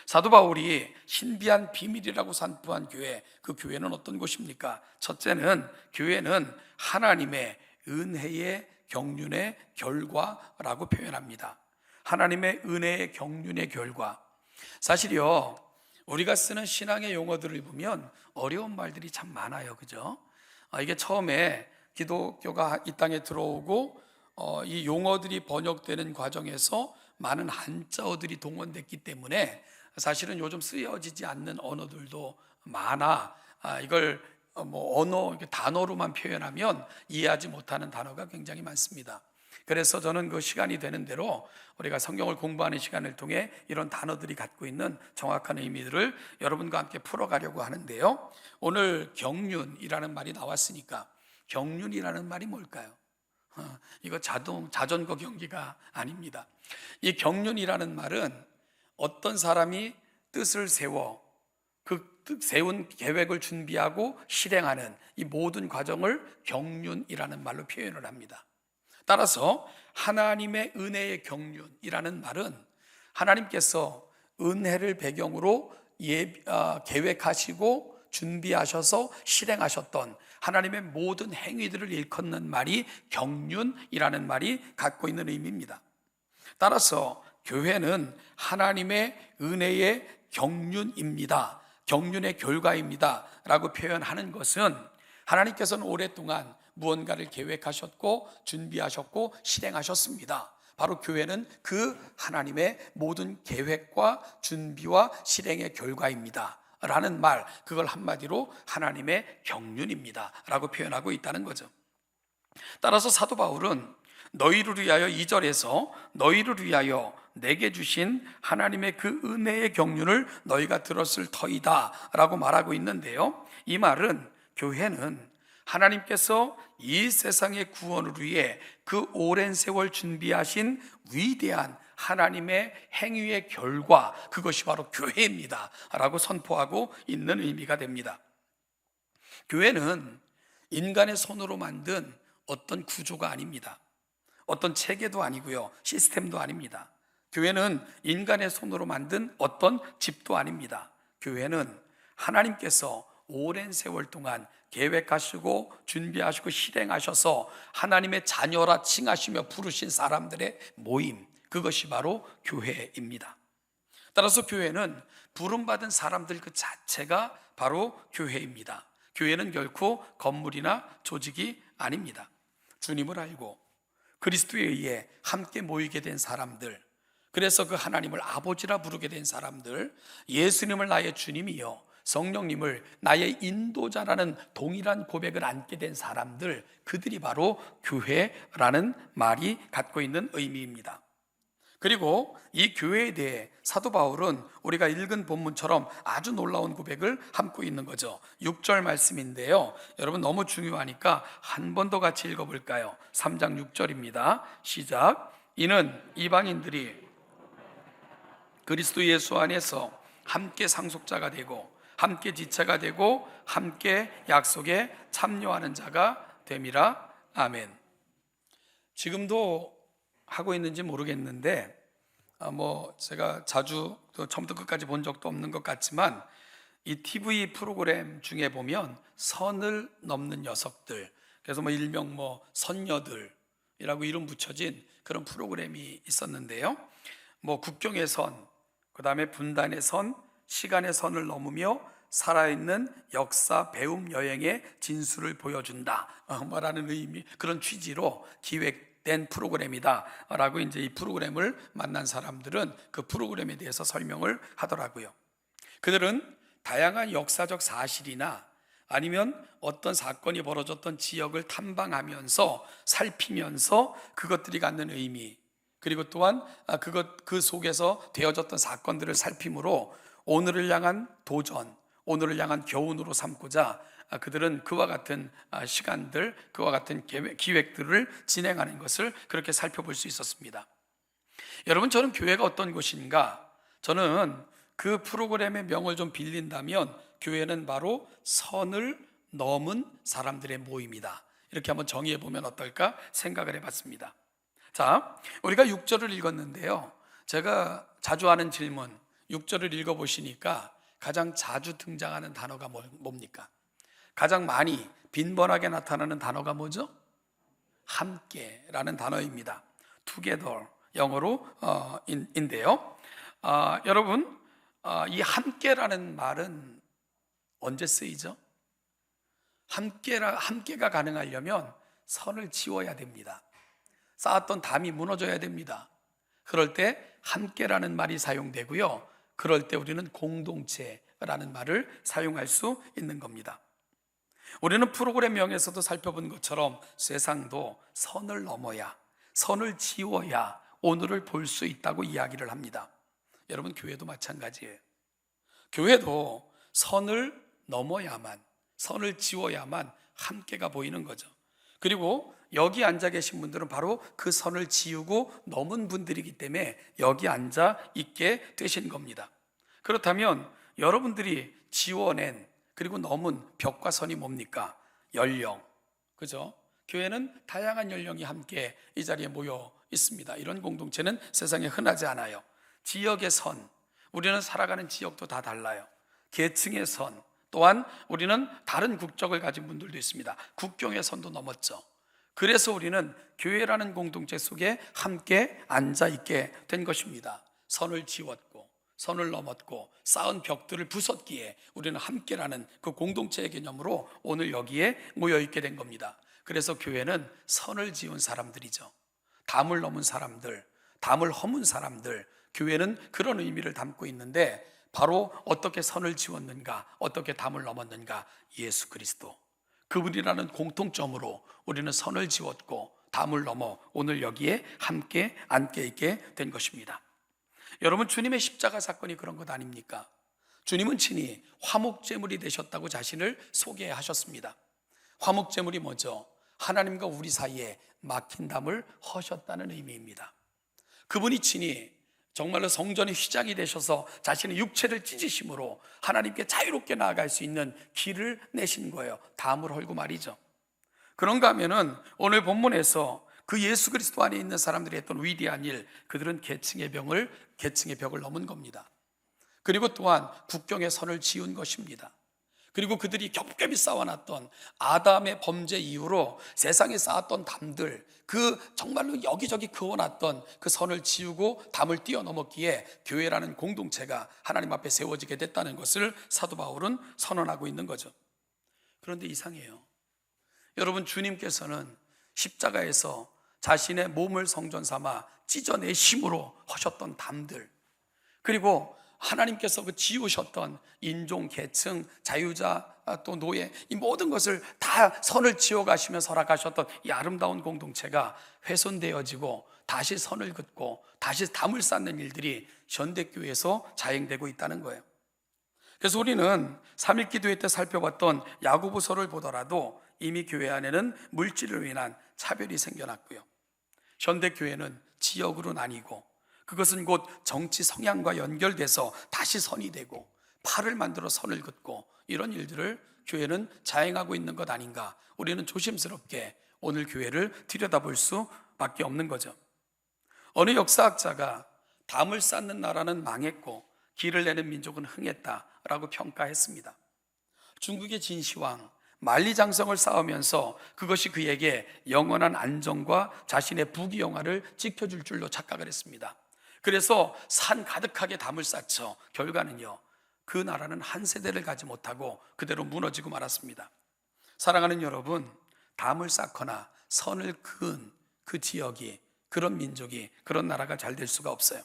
[SPEAKER 1] 사도 바울이 신비한 비밀이라고 선포한 교회, 그 교회는 어떤 곳입니까? 첫째는 교회는 하나님의 은혜의 경륜의 결과라고 표현합니다. 하나님의 은혜의 경륜의 결과. 사실요, 우리가 쓰는 신앙의 용어들을 보면 어려운 말들이 참 많아요. 그죠? 이게 처음에 기독교가 이 땅에 들어오고 이 용어들이 번역되는 과정에서 많은 한자어들이 동원됐기 때문에 사실은 요즘 쓰여지지 않는 언어들도 많아. 이걸 언어, 단어로만 표현하면 이해하지 못하는 단어가 굉장히 많습니다. 그래서 저는 그 시간이 되는 대로 우리가 성경을 공부하는 시간을 통해 이런 단어들이 갖고 있는 정확한 의미들을 여러분과 함께 풀어가려고 하는데요. 오늘 경륜이라는 말이 나왔으니까 경륜이라는 말이 뭘까요? 이거 자전거 경기가 아닙니다. 이 경륜이라는 말은 어떤 사람이 뜻을 세워 그 세운 계획을 준비하고 실행하는 이 모든 과정을 경륜이라는 말로 표현을 합니다. 따라서 하나님의 은혜의 경륜이라는 말은 하나님께서 은혜를 배경으로 계획하시고 준비하셔서 실행하셨던 하나님의 모든 행위들을 일컫는 말이 경륜이라는 말이 갖고 있는 의미입니다. 따라서 교회는 하나님의 은혜의 경륜입니다. 경륜의 결과입니다 라고 표현하는 것은 하나님께서는 오랫동안 무언가를 계획하셨고 준비하셨고 실행하셨습니다. 바로 교회는 그 하나님의 모든 계획과 준비와 실행의 결과입니다 라는 말, 그걸 한마디로 하나님의 경륜입니다 라고 표현하고 있다는 거죠. 따라서 사도 바울은 너희를 위하여 2절에서 너희를 위하여 내게 주신 하나님의 그 은혜의 경륜을 너희가 들었을 터이다 라고 말하고 있는데요, 이 말은 교회는 하나님께서 이 세상의 구원을 위해 그 오랜 세월 준비하신 위대한 하나님의 행위의 결과, 그것이 바로 교회입니다 라고 선포하고 있는 의미가 됩니다. 교회는 인간의 손으로 만든 어떤 구조가 아닙니다. 어떤 체계도 아니고요, 시스템도 아닙니다. 교회는 인간의 손으로 만든 어떤 집도 아닙니다. 교회는 하나님께서 오랜 세월 동안 계획하시고 준비하시고 실행하셔서 하나님의 자녀라 칭하시며 부르신 사람들의 모임, 그것이 바로 교회입니다. 따라서 교회는 부름받은 사람들 그 자체가 바로 교회입니다. 교회는 결코 건물이나 조직이 아닙니다. 주님을 알고 그리스도에 의해 함께 모이게 된 사람들, 그래서 그 하나님을 아버지라 부르게 된 사람들, 예수님을 나의 주님이요 성령님을 나의 인도자라는 동일한 고백을 안게 된 사람들, 그들이 바로 교회라는 말이 갖고 있는 의미입니다. 그리고 이 교회에 대해 사도 바울은 우리가 읽은 본문처럼 아주 놀라운 고백을 함고 있는 거죠. 6절 말씀인데요, 여러분 너무 중요하니까 한 번 더 같이 읽어볼까요? 3장 6절입니다 시작. 이는 이방인들이 그리스도 예수 안에서 함께 상속자가 되고 함께 지체가 되고 함께 약속에 참여하는 자가 됨이라. 아멘. 지금도 하고 있는지 모르겠는데 제가 자주 처음부터 끝까지 본 적도 없는 것 같지만 이 TV 프로그램 중에 보면 선을 넘는 녀석들, 그래서 일명 선녀들이라고 이름 붙여진 그런 프로그램이 있었는데요, 국경의 선, 그 다음에 분단의 선, 시간의 선을 넘으며 살아있는 역사 배움 여행의 진수를 보여준다 라는 의미, 그런 취지로 기획된 프로그램이다 라고 이제 이 프로그램을 만난 사람들은 그 프로그램에 대해서 설명을 하더라고요. 그들은 다양한 역사적 사실이나 아니면 어떤 사건이 벌어졌던 지역을 탐방하면서 살피면서 그것들이 갖는 의미, 그리고 또한 그 속에서 되어졌던 사건들을 살핌으로 오늘을 향한 도전, 오늘을 향한 교훈으로 삼고자 그들은 그와 같은 시간들, 그와 같은 기획들을 진행하는 것을 그렇게 살펴볼 수 있었습니다. 여러분, 저는 교회가 어떤 곳인가? 저는 그 프로그램의 명을 좀 빌린다면 교회는 바로 선을 넘은 사람들의 모임이다, 이렇게 한번 정의해 보면 어떨까 생각을 해봤습니다. 자, 우리가 6절을 읽었는데요, 제가 자주 하는 질문, 6절을 읽어보시니까 가장 자주 등장하는 단어가 뭡니까? 가장 많이 빈번하게 나타나는 단어가 뭐죠? 함께라는 단어입니다. together, 영어로 인데요. 여러분, 이 함께라는 말은 언제 쓰이죠? 함께가 가능하려면 선을 지워야 됩니다. 쌓았던 담이 무너져야 됩니다. 그럴 때 함께라는 말이 사용되고요, 그럴 때 우리는 공동체라는 말을 사용할 수 있는 겁니다. 우리는 프로그램명에서도 살펴본 것처럼 세상도 선을 넘어야, 선을 지워야 오늘을 볼 수 있다고 이야기를 합니다. 여러분, 교회도 마찬가지예요. 교회도 선을 넘어야만, 선을 지워야만 함께가 보이는 거죠. 그리고 여기 앉아 계신 분들은 바로 그 선을 지우고 넘은 분들이기 때문에 여기 앉아 있게 되신 겁니다. 그렇다면 여러분들이 지워낸 그리고 넘은 벽과 선이 뭡니까? 연령, 그죠? 교회는 다양한 연령이 함께 이 자리에 모여 있습니다. 이런 공동체는 세상에 흔하지 않아요. 지역의 선, 우리는 살아가는 지역도 다 달라요. 계층의 선, 또한 우리는 다른 국적을 가진 분들도 있습니다. 국경의 선도 넘었죠. 그래서 우리는 교회라는 공동체 속에 함께 앉아 있게 된 것입니다. 선을 지웠고 선을 넘었고 쌓은 벽들을 부쉈기에 우리는 함께라는 그 공동체의 개념으로 오늘 여기에 모여 있게 된 겁니다. 그래서 교회는 선을 지운 사람들이죠. 담을 넘은 사람들, 담을 허문 사람들, 교회는 그런 의미를 담고 있는데, 바로 어떻게 선을 지웠는가, 어떻게 담을 넘었는가? 예수 그리스도, 그분이라는 공통점으로 우리는 선을 지웠고 담을 넘어 오늘 여기에 함께 앉게 있게 된 것입니다. 여러분, 주님의 십자가 사건이 그런 것 아닙니까? 주님은 친히 화목제물이 되셨다고 자신을 소개하셨습니다. 화목제물이 뭐죠? 하나님과 우리 사이에 막힌 담을 허셨다는 의미입니다. 그분이 친히 정말로 성전의 휘장이 되셔서 자신의 육체를 찢으심으로 하나님께 자유롭게 나아갈 수 있는 길을 내신 거예요. 담을 헐고 말이죠. 그런가 하면은 오늘 본문에서 그 예수 그리스도 안에 있는 사람들이 했던 위대한 일, 그들은 계층의 벽을 넘은 겁니다. 그리고 또한 국경의 선을 지운 것입니다. 그리고 그들이 겹겹이 쌓아놨던 아담의 범죄 이후로 세상에 쌓았던 담들, 그 정말로 여기저기 그어놨던 그 선을 지우고 담을 뛰어넘었기에 교회라는 공동체가 하나님 앞에 세워지게 됐다는 것을 사도 바울은 선언하고 있는 거죠. 그런데 이상해요. 여러분, 주님께서는 십자가에서 자신의 몸을 성전 삼아 찢어내심으로 하셨던 담들, 그리고 하나님께서 그 지우셨던 인종, 계층, 자유자, 또 노예, 이 모든 것을 다 선을 지워가시며 설악하셨던 이 아름다운 공동체가 훼손되어지고 다시 선을 긋고 다시 담을 쌓는 일들이 현대교회에서 자행되고 있다는 거예요. 그래서 우리는 3일 기도회 때 살펴봤던 야고보서를 보더라도 이미 교회 안에는 물질을 인한 차별이 생겨났고요, 현대교회는 지역으로 나뉘고 그것은 곧 정치 성향과 연결돼서 다시 선이 되고 팔을 만들어 선을 긋고 이런 일들을 교회는 자행하고 있는 것 아닌가, 우리는 조심스럽게 오늘 교회를 들여다볼 수밖에 없는 거죠. 어느 역사학자가 담을 쌓는 나라는 망했고 길을 내는 민족은 흥했다라고 평가했습니다. 중국의 진시황, 만리장성을 쌓으면서 그것이 그에게 영원한 안정과 자신의 부귀영화를 지켜줄 줄로 착각을 했습니다. 그래서 산 가득하게 담을 쌓죠. 결과는요, 그 나라는 한 세대를 가지 못하고 그대로 무너지고 말았습니다. 사랑하는 여러분, 담을 쌓거나 선을 그은 그 지역이, 그런 민족이, 그런 나라가 잘 될 수가 없어요.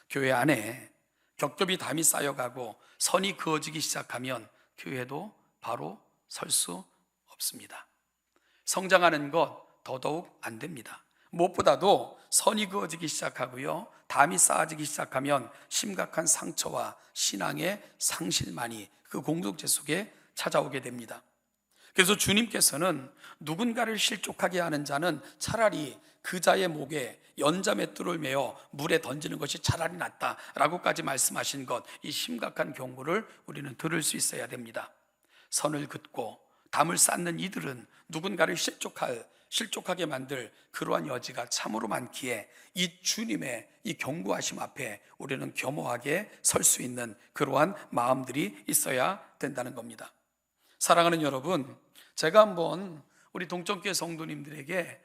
[SPEAKER 1] 교회 안에 겹겹이 담이 쌓여가고 선이 그어지기 시작하면 교회도 바로 설 수 없습니다. 성장하는 것 더더욱 안 됩니다. 무엇보다도 선이 그어지기 시작하고요, 담이 쌓아지기 시작하면 심각한 상처와 신앙의 상실만이 그 공동체 속에 찾아오게 됩니다. 그래서 주님께서는 누군가를 실족하게 하는 자는 차라리 그 자의 목에 연자맷돌을 메어 물에 던지는 것이 차라리 낫다라고까지 말씀하신 것, 이 심각한 경고를 우리는 들을 수 있어야 됩니다. 선을 긋고 담을 쌓는 이들은 누군가를 실족하게 만들 그러한 여지가 참으로 많기에 이 주님의 이 경고하심 앞에 우리는 겸허하게 설 수 있는 그러한 마음들이 있어야 된다는 겁니다. 사랑하는 여러분, 제가 한번 우리 동정교회 성도님들에게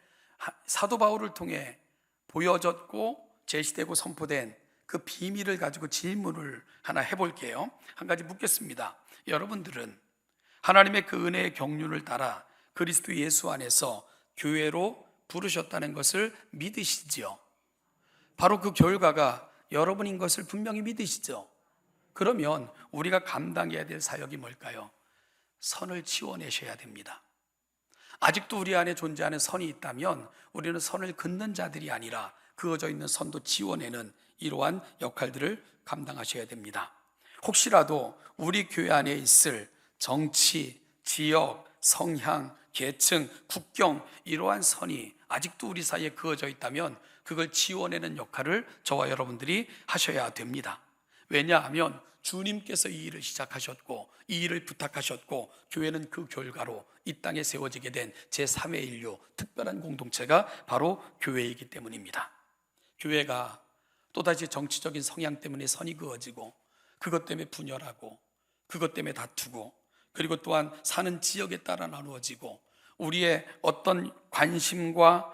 [SPEAKER 1] 사도 바울을 통해 보여졌고 제시되고 선포된 그 비밀을 가지고 질문을 하나 해볼게요. 한 가지 묻겠습니다. 여러분들은 하나님의 그 은혜의 경륜을 따라 그리스도 예수 안에서 교회로 부르셨다는 것을 믿으시지요? 바로 그 결과가 여러분인 것을 분명히 믿으시죠? 그러면 우리가 감당해야 될 사역이 뭘까요? 선을 지워내셔야 됩니다. 아직도 우리 안에 존재하는 선이 있다면 우리는 선을 긋는 자들이 아니라 그어져 있는 선도 지워내는 이러한 역할들을 감당하셔야 됩니다. 혹시라도 우리 교회 안에 있을 정치, 지역, 성향, 계층, 국경, 이러한 선이 아직도 우리 사이에 그어져 있다면 그걸 지워내는 역할을 저와 여러분들이 하셔야 됩니다. 왜냐하면 주님께서 이 일을 시작하셨고 이 일을 부탁하셨고 교회는 그 결과로 이 땅에 세워지게 된 제3의 인류 특별한 공동체가 바로 교회이기 때문입니다. 교회가 또다시 정치적인 성향 때문에 선이 그어지고 그것 때문에 분열하고 그것 때문에 다투고 그리고 또한 사는 지역에 따라 나누어지고 우리의 어떤 관심과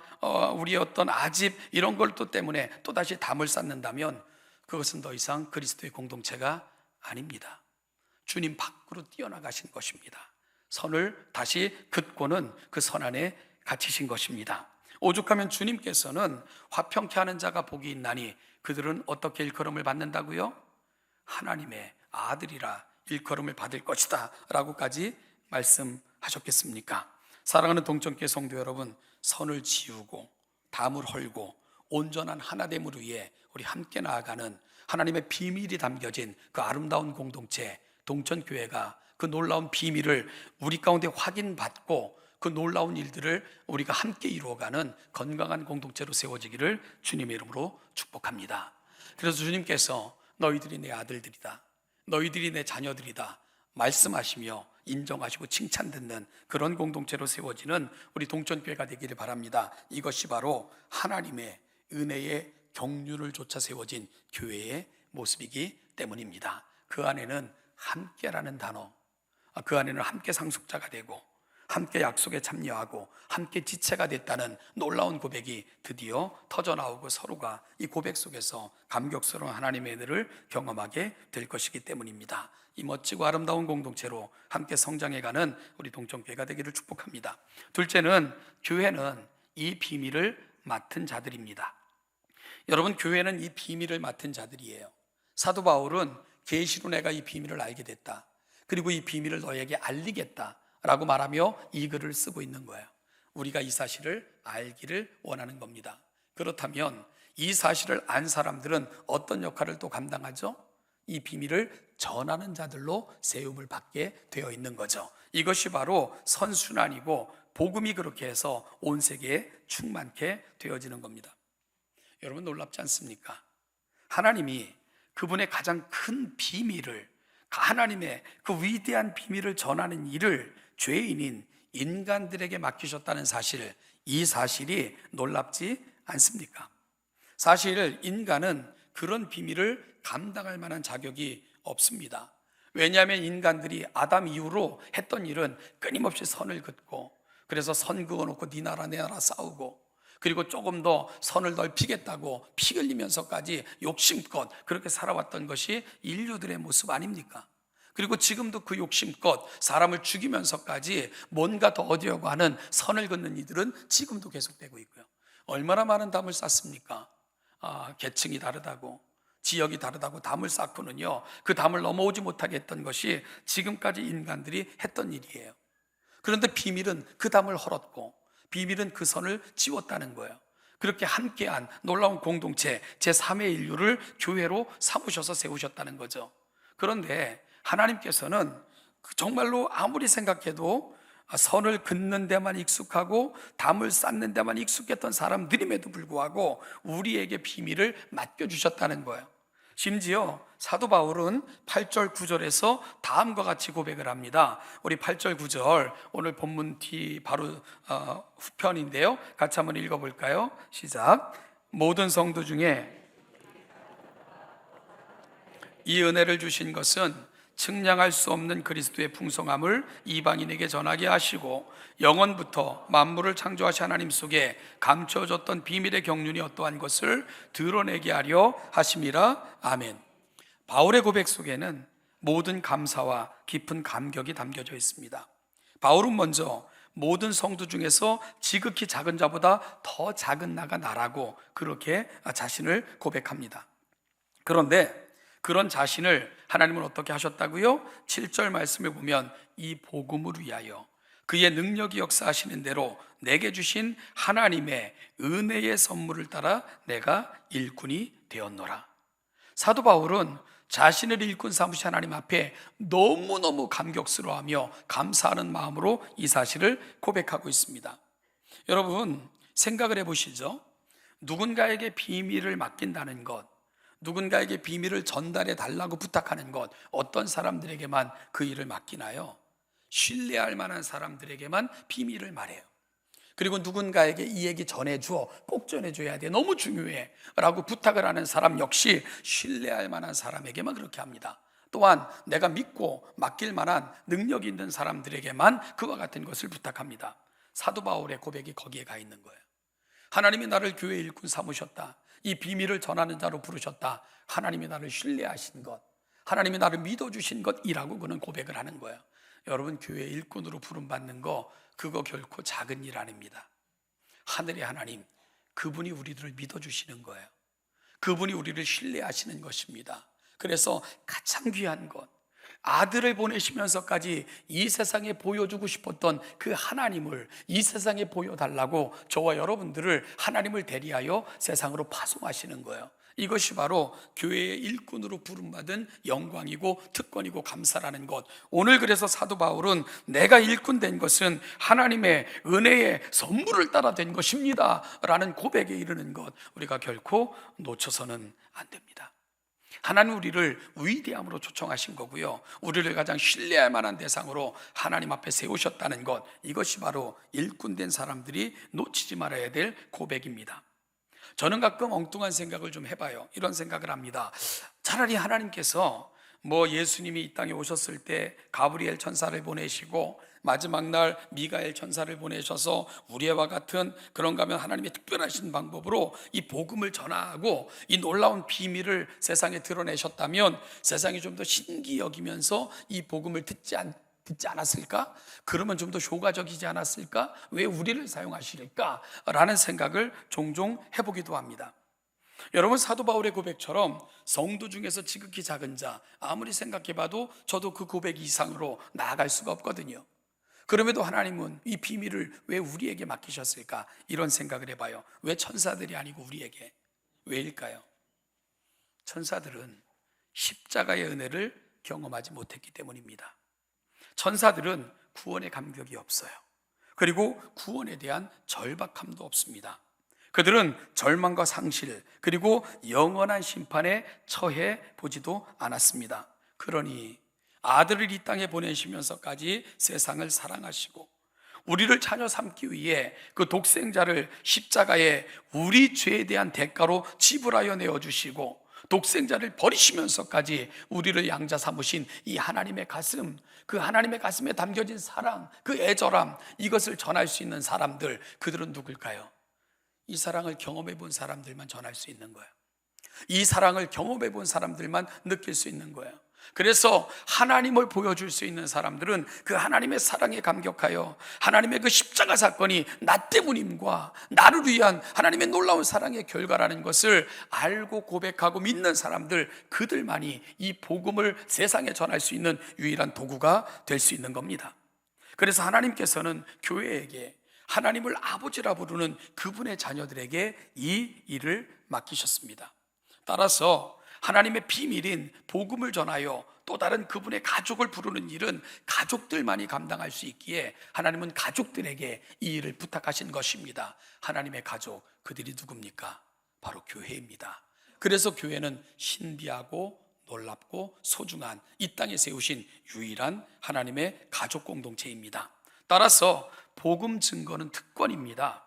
[SPEAKER 1] 우리의 어떤 아집 이런 것 때문에 또다시 담을 쌓는다면 그것은 더 이상 그리스도의 공동체가 아닙니다. 주님 밖으로 뛰어나가신 것입니다. 선을 다시 긋고는 그 선 안에 갇히신 것입니다. 오죽하면 주님께서는 화평케 하는 자가 복이 있나니 그들은 어떻게 일컬음을 받는다고요? 하나님의 아들이라 일컬음을 받을 것이다 라고까지 말씀하셨겠습니까? 사랑하는 동정교회 성도 여러분, 선을 지우고 담을 헐고 온전한 하나됨을 위해 우리 함께 나아가는 하나님의 비밀이 담겨진 그 아름다운 공동체 동천교회가 그 놀라운 비밀을 우리 가운데 확인받고 그 놀라운 일들을 우리가 함께 이루어가는 건강한 공동체로 세워지기를 주님의 이름으로 축복합니다. 그래서 주님께서 너희들이 내 아들들이다, 너희들이 내 자녀들이다 말씀하시며 인정하시고 칭찬 듣는 그런 공동체로 세워지는 우리 동천교회가 되기를 바랍니다. 이것이 바로 하나님의 은혜의 경륜을 좇아 세워진 교회의 모습이기 때문입니다. 그 안에는 함께라는 단어, 그 안에는 함께 상속자가 되고 함께 약속에 참여하고 함께 지체가 됐다는 놀라운 고백이 드디어 터져나오고 서로가 이 고백 속에서 감격스러운 하나님의 은혜를 경험하게 될 것이기 때문입니다. 이 멋지고 아름다운 공동체로 함께 성장해가는 우리 동정교회가 되기를 축복합니다. 둘째는 교회는 이 비밀을 맡은 자들입니다. 여러분, 교회는 이 비밀을 맡은 자들이에요. 사도 바울은 계시로 내가 이 비밀을 알게 됐다, 그리고 이 비밀을 너에게 알리겠다 라고 말하며 이 글을 쓰고 있는 거예요. 우리가 이 사실을 알기를 원하는 겁니다. 그렇다면 이 사실을 안 사람들은 어떤 역할을 또 감당하죠? 이 비밀을 전하는 자들로 세움을 받게 되어 있는 거죠. 이것이 바로 선순환이고 복음이 그렇게 해서 온 세계에 충만케 되어지는 겁니다. 여러분, 놀랍지 않습니까? 하나님이 그분의 가장 큰 비밀을, 하나님의 그 위대한 비밀을 전하는 일을 죄인인 인간들에게 맡기셨다는 사실, 이 사실이 놀랍지 않습니까? 사실 인간은 그런 비밀을 감당할 만한 자격이 없습니다. 왜냐하면 인간들이 아담 이후로 했던 일은 끊임없이 선을 긋고, 그래서 선 그어놓고 네 나라 내 나라 싸우고, 그리고 조금 더 선을 넓히겠다고 피 흘리면서까지 욕심껏 그렇게 살아왔던 것이 인류들의 모습 아닙니까? 그리고 지금도 그 욕심껏 사람을 죽이면서까지 뭔가 더 얻으려고 하는 선을 긋는 이들은 지금도 계속되고 있고요. 얼마나 많은 담을 쌓습니까? 계층이 다르다고, 지역이 다르다고 담을 쌓고는요, 그 담을 넘어오지 못하게 했던 것이 지금까지 인간들이 했던 일이에요. 그런데 비밀은 그 담을 헐었고 비밀은 그 선을 지웠다는 거예요. 그렇게 함께한 놀라운 공동체 제3의 인류를 교회로 삼으셔서 세우셨다는 거죠. 그런데 하나님께서는 정말로 아무리 생각해도 선을 긋는 데만 익숙하고 담을 쌓는 데만 익숙했던 사람들임에도 불구하고 우리에게 비밀을 맡겨주셨다는 거예요. 심지어 사도 바울은 8절 9절에서 다음과 같이 고백을 합니다. 우리 8절 9절 오늘 본문 뒤 바로 후편인데요, 같이 한번 읽어볼까요? 시작. 모든 성도 중에 이 은혜를 주신 것은 측량할 수 없는 그리스도의 풍성함을 이방인에게 전하게 하시고 영원부터 만물을 창조하신 하나님 속에 감춰졌던 비밀의 경륜이 어떠한 것을 드러내게 하려 하심이라. 아멘. 바울의 고백 속에는 모든 감사와 깊은 감격이 담겨져 있습니다. 바울은 먼저 모든 성도 중에서 지극히 작은 자보다 더 작은 나가 나라고 그렇게 자신을 고백합니다. 그런데 그런 자신을 하나님은 어떻게 하셨다고요? 7절 말씀에 보면 이 복음을 위하여 그의 능력이 역사하시는 대로 내게 주신 하나님의 은혜의 선물을 따라 내가 일꾼이 되었노라. 사도 바울은 자신을 일꾼 삼으신 하나님 앞에 너무너무 감격스러워하며 감사하는 마음으로 이 사실을 고백하고 있습니다. 여러분 생각을 해보시죠. 누군가에게 비밀을 맡긴다는 것, 누군가에게 비밀을 전달해 달라고 부탁하는 것, 어떤 사람들에게만 그 일을 맡기나요? 신뢰할 만한 사람들에게만 비밀을 말해요. 그리고 누군가에게 이 얘기 전해줘, 꼭 전해줘야 돼, 너무 중요해 라고 부탁을 하는 사람 역시 신뢰할 만한 사람에게만 그렇게 합니다. 또한 내가 믿고 맡길 만한 능력이 있는 사람들에게만 그와 같은 것을 부탁합니다. 사도 바울의 고백이 거기에 가 있는 거예요. 하나님이 나를 교회 일꾼 삼으셨다, 이 비밀을 전하는 자로 부르셨다, 하나님이 나를 신뢰하신 것, 하나님이 나를 믿어주신 것이라고 그는 고백을 하는 거예요. 여러분 교회 일꾼으로 부름받는 거 그거 결코 작은 일 아닙니다. 하늘의 하나님, 그분이 우리들을 믿어주시는 거예요. 그분이 우리를 신뢰하시는 것입니다. 그래서 가장 귀한 것, 아들을 보내시면서까지 이 세상에 보여주고 싶었던 그 하나님을 이 세상에 보여달라고 저와 여러분들을 하나님을 대리하여 세상으로 파송하시는 거예요. 이것이 바로 교회의 일꾼으로 부름받은 영광이고 특권이고 감사라는 것. 오늘 그래서 사도 바울은 내가 일꾼 된 것은 하나님의 은혜의 선물을 따라 된 것입니다 라는 고백에 이르는 것, 우리가 결코 놓쳐서는 안 됩니다. 하나님 우리를 위대함으로 초청하신 거고요, 우리를 가장 신뢰할 만한 대상으로 하나님 앞에 세우셨다는 것, 이것이 바로 일꾼된 사람들이 놓치지 말아야 될 고백입니다. 저는 가끔 엉뚱한 생각을 좀 해봐요. 이런 생각을 합니다. 차라리 하나님께서 예수님이 이 땅에 오셨을 때 가브리엘 천사를 보내시고 마지막 날 미가엘 천사를 보내셔서 우리와 같은 그런가 하면 하나님의 특별하신 방법으로 이 복음을 전하고 이 놀라운 비밀을 세상에 드러내셨다면 세상이 좀 더 신기 여기면서 이 복음을 듣지 않았을까? 그러면 좀 더 효과적이지 않았을까? 왜 우리를 사용하실까? 라는 생각을 종종 해보기도 합니다. 여러분 사도 바울의 고백처럼 성도 중에서 지극히 작은 자, 아무리 생각해봐도 저도 그 고백 이상으로 나아갈 수가 없거든요. 그럼에도 하나님은 이 비밀을 왜 우리에게 맡기셨을까? 이런 생각을 해봐요. 왜 천사들이 아니고 우리에게? 왜일까요? 천사들은 십자가의 은혜를 경험하지 못했기 때문입니다. 천사들은 구원의 감격이 없어요. 그리고 구원에 대한 절박함도 없습니다. 그들은 절망과 상실 그리고 영원한 심판에 처해 보지도 않았습니다. 그러니 아들을 이 땅에 보내시면서까지 세상을 사랑하시고 우리를 자녀 삼기 위해 그 독생자를 십자가에 우리 죄에 대한 대가로 지불하여 내어주시고 독생자를 버리시면서까지 우리를 양자 삼으신 이 하나님의 가슴, 그 하나님의 가슴에 담겨진 사랑, 그 애절함, 이것을 전할 수 있는 사람들, 그들은 누굴까요? 이 사랑을 경험해 본 사람들만 전할 수 있는 거예요. 이 사랑을 경험해 본 사람들만 느낄 수 있는 거예요. 그래서 하나님을 보여줄 수 있는 사람들은 그 하나님의 사랑에 감격하여 하나님의 그 십자가 사건이 나 때문임과 나를 위한 하나님의 놀라운 사랑의 결과라는 것을 알고 고백하고 믿는 사람들, 그들만이 이 복음을 세상에 전할 수 있는 유일한 도구가 될 수 있는 겁니다. 그래서 하나님께서는 교회에게 하나님을 아버지라 부르는 그분의 자녀들에게 이 일을 맡기셨습니다. 따라서 하나님의 비밀인 복음을 전하여 또 다른 그분의 가족을 부르는 일은 가족들만이 감당할 수 있기에 하나님은 가족들에게 이 일을 부탁하신 것입니다. 하나님의 가족, 그들이 누굽니까? 바로 교회입니다. 그래서 교회는 신비하고 놀랍고 소중한 이 땅에 세우신 유일한 하나님의 가족 공동체입니다. 따라서 복음 증거는 특권입니다.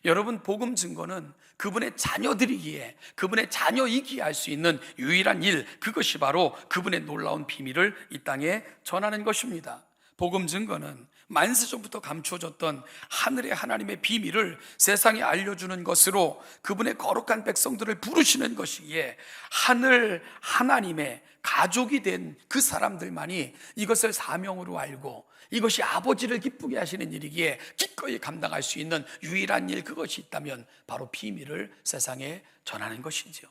[SPEAKER 1] 여러분, 복음 증거는 그분의 자녀들이기에, 그분의 자녀이기에 할 수 있는 유일한 일, 그것이 바로 그분의 놀라운 비밀을 이 땅에 전하는 것입니다. 복음 증거는 만세전부터 감추어졌던 하늘의 하나님의 비밀을 세상에 알려주는 것으로 그분의 거룩한 백성들을 부르시는 것이기에 하늘 하나님의 가족이 된 그 사람들만이 이것을 사명으로 알고 이것이 아버지를 기쁘게 하시는 일이기에 기꺼이 감당할 수 있는 유일한 일, 그것이 있다면 바로 비밀을 세상에 전하는 것이지요.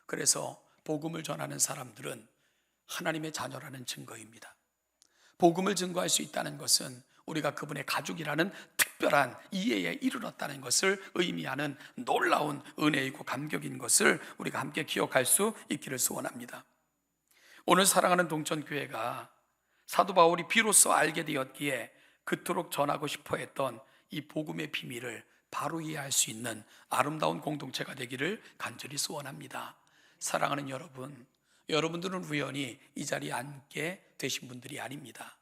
[SPEAKER 1] 그래서 복음을 전하는 사람들은 하나님의 자녀라는 증거입니다. 복음을 증거할 수 있다는 것은 우리가 그분의 가족이라는 특별한 이해에 이르렀다는 것을 의미하는 놀라운 은혜이고 감격인 것을 우리가 함께 기억할 수 있기를 소원합니다. 오늘 사랑하는 동천교회가 사도 바울이 비로소 알게 되었기에 그토록 전하고 싶어 했던 이 복음의 비밀을 바로 이해할 수 있는 아름다운 공동체가 되기를 간절히 소원합니다. 사랑하는 여러분, 여러분들은 우연히 이 자리에 앉게 되신 분들이 아닙니다.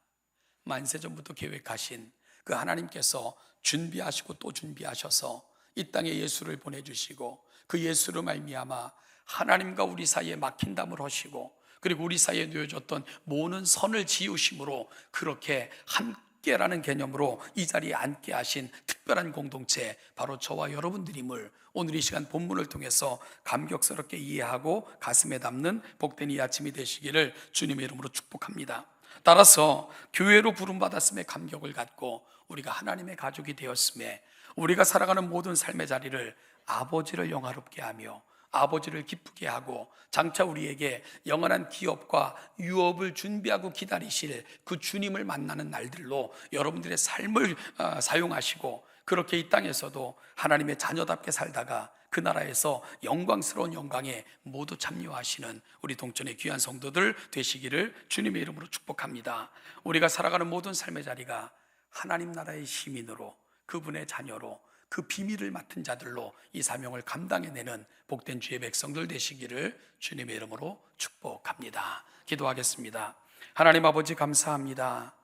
[SPEAKER 1] 만세전부터 계획하신 그 하나님께서 준비하시고 또 준비하셔서 이 땅에 예수를 보내주시고 그 예수로 말미암아 하나님과 우리 사이에 막힌 담을 하시고 그리고 우리 사이에 놓여졌던 모든 선을 지우심으로 그렇게 함께라는 개념으로 이 자리에 앉게 하신 특별한 공동체, 바로 저와 여러분들임을 오늘 이 시간 본문을 통해서 감격스럽게 이해하고 가슴에 담는 복된 이 아침이 되시기를 주님의 이름으로 축복합니다. 따라서 교회로 부름받았음에 감격을 갖고 우리가 하나님의 가족이 되었음에 우리가 살아가는 모든 삶의 자리를 아버지를 영화롭게 하며 아버지를 기쁘게 하고 장차 우리에게 영원한 기업과 유업을 준비하고 기다리실 그 주님을 만나는 날들로 여러분들의 삶을 사용하시고 그렇게 이 땅에서도 하나님의 자녀답게 살다가 그 나라에서 영광스러운 영광에 모두 참여하시는 우리 동천의 귀한 성도들 되시기를 주님의 이름으로 축복합니다. 우리가 살아가는 모든 삶의 자리가 하나님 나라의 시민으로, 그분의 자녀로, 그 비밀을 맡은 자들로 이 사명을 감당해내는 복된 주의 백성들 되시기를 주님의 이름으로 축복합니다. 기도하겠습니다. 하나님 아버지, 감사합니다.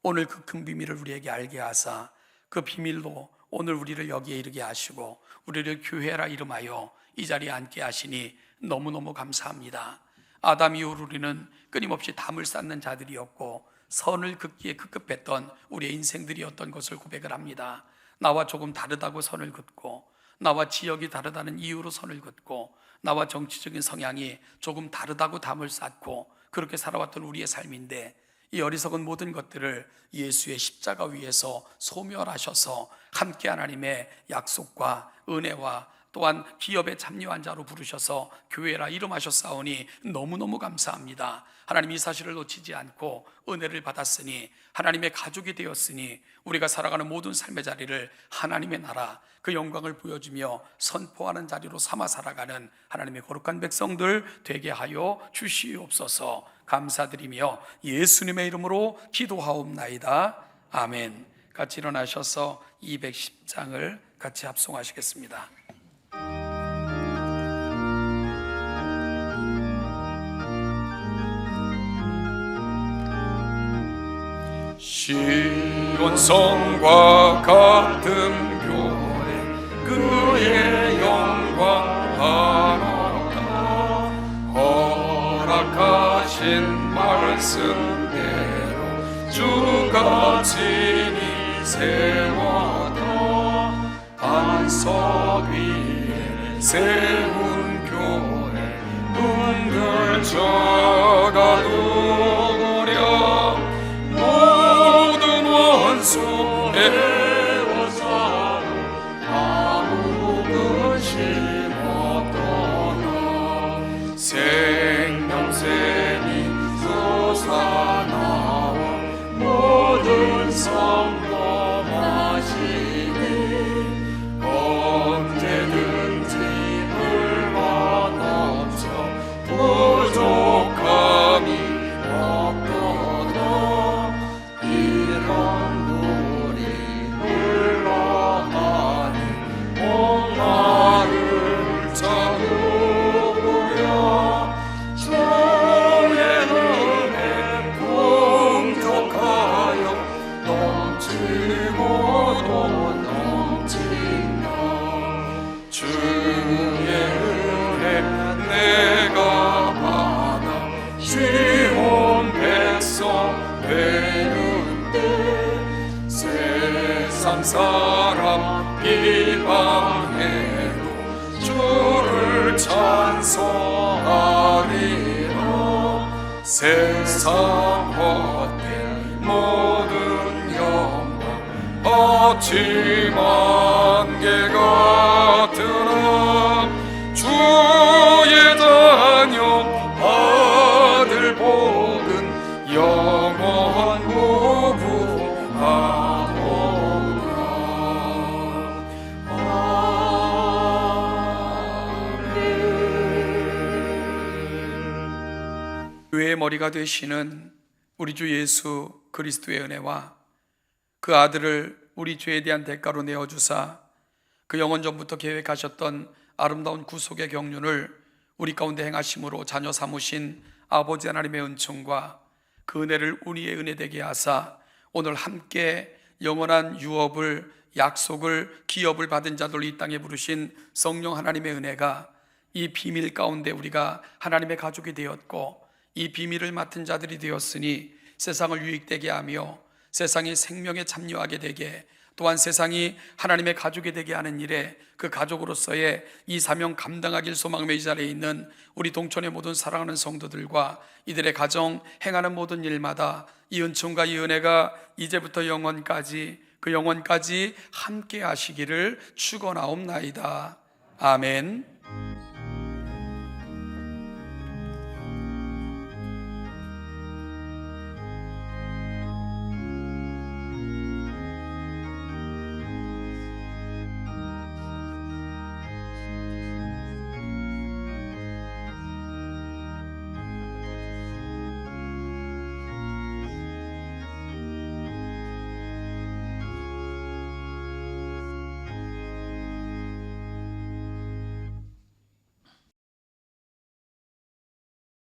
[SPEAKER 1] 오늘 그 큰 비밀을 우리에게 알게 하사 그 비밀로 오늘 우리를 여기에 이르게 하시고 우리를 교회라 이름하여 이 자리에 앉게 하시니 너무너무 감사합니다. 아담 이후로 우리는 끊임없이 담을 쌓는 자들이었고 선을 긋기에 급급했던 우리의 인생들이었던 것을 고백을 합니다. 나와 조금 다르다고 선을 긋고, 나와 지역이 다르다는 이유로 선을 긋고, 나와 정치적인 성향이 조금 다르다고 담을 쌓고 그렇게 살아왔던 우리의 삶인데, 이 어리석은 모든 것들을 예수의 십자가 위에서 소멸하셔서 함께 하나님의 약속과 은혜와 또한 기업에 참여한 자로 부르셔서 교회라 이름하셨사오니 너무너무 감사합니다. 하나님, 이 사실을 놓치지 않고 은혜를 받았으니 하나님의 가족이 되었으니 우리가 살아가는 모든 삶의 자리를 하나님의 나라 그 영광을 보여주며 선포하는 자리로 삼아 살아가는 하나님의 거룩한 백성들 되게 하여 주시옵소서. 감사드리며 예수님의 이름으로 기도하옵나이다. 아멘. 같이 일어나셔서 210장을 같이 합송하시겠습니다.
[SPEAKER 2] 시온성과 같은 교회 그의 영광 하나다. 허락하신 말씀대로 주가 친히 세워다. 반석 위에 세운 교회 흔들져가 누구랴. 모든 원수 애워싸고 아무 근심 없도다. 생명샘이 솟아나와 모든 성 사람 비방해도 주를 찬송하리라. 세상 헛된 모든 영광 없지만 개 같으나 주의 자녀 아들 복은 영원 무궁하도다.
[SPEAKER 1] 교회의 머리가 되시는 우리 주 예수 그리스도의 은혜와 그 아들을 우리 죄에 대한 대가로 내어주사 그 영원 전부터 계획하셨던 아름다운 구속의 경륜을 우리 가운데 행하심으로 자녀 삼으신 아버지 하나님의 은총과 그 은혜를 우리의 은혜 되게 하사 오늘 함께 영원한 유업을, 약속을, 기업을 받은 자들 이 땅에 부르신 성령 하나님의 은혜가 이 비밀 가운데 우리가 하나님의 가족이 되었고 이 비밀을 맡은 자들이 되었으니 세상을 유익되게 하며 세상이 생명에 참여하게 되게, 또한 세상이 하나님의 가족이 되게 하는 일에 그 가족으로서의 이 사명 감당하길 소망하며 이 자리에 있는 우리 동촌의 모든 사랑하는 성도들과 이들의 가정 행하는 모든 일마다 이 은총과 이 은혜가 이제부터 영원까지, 그 영원까지 함께 하시기를 축원하옵나이다. 아멘.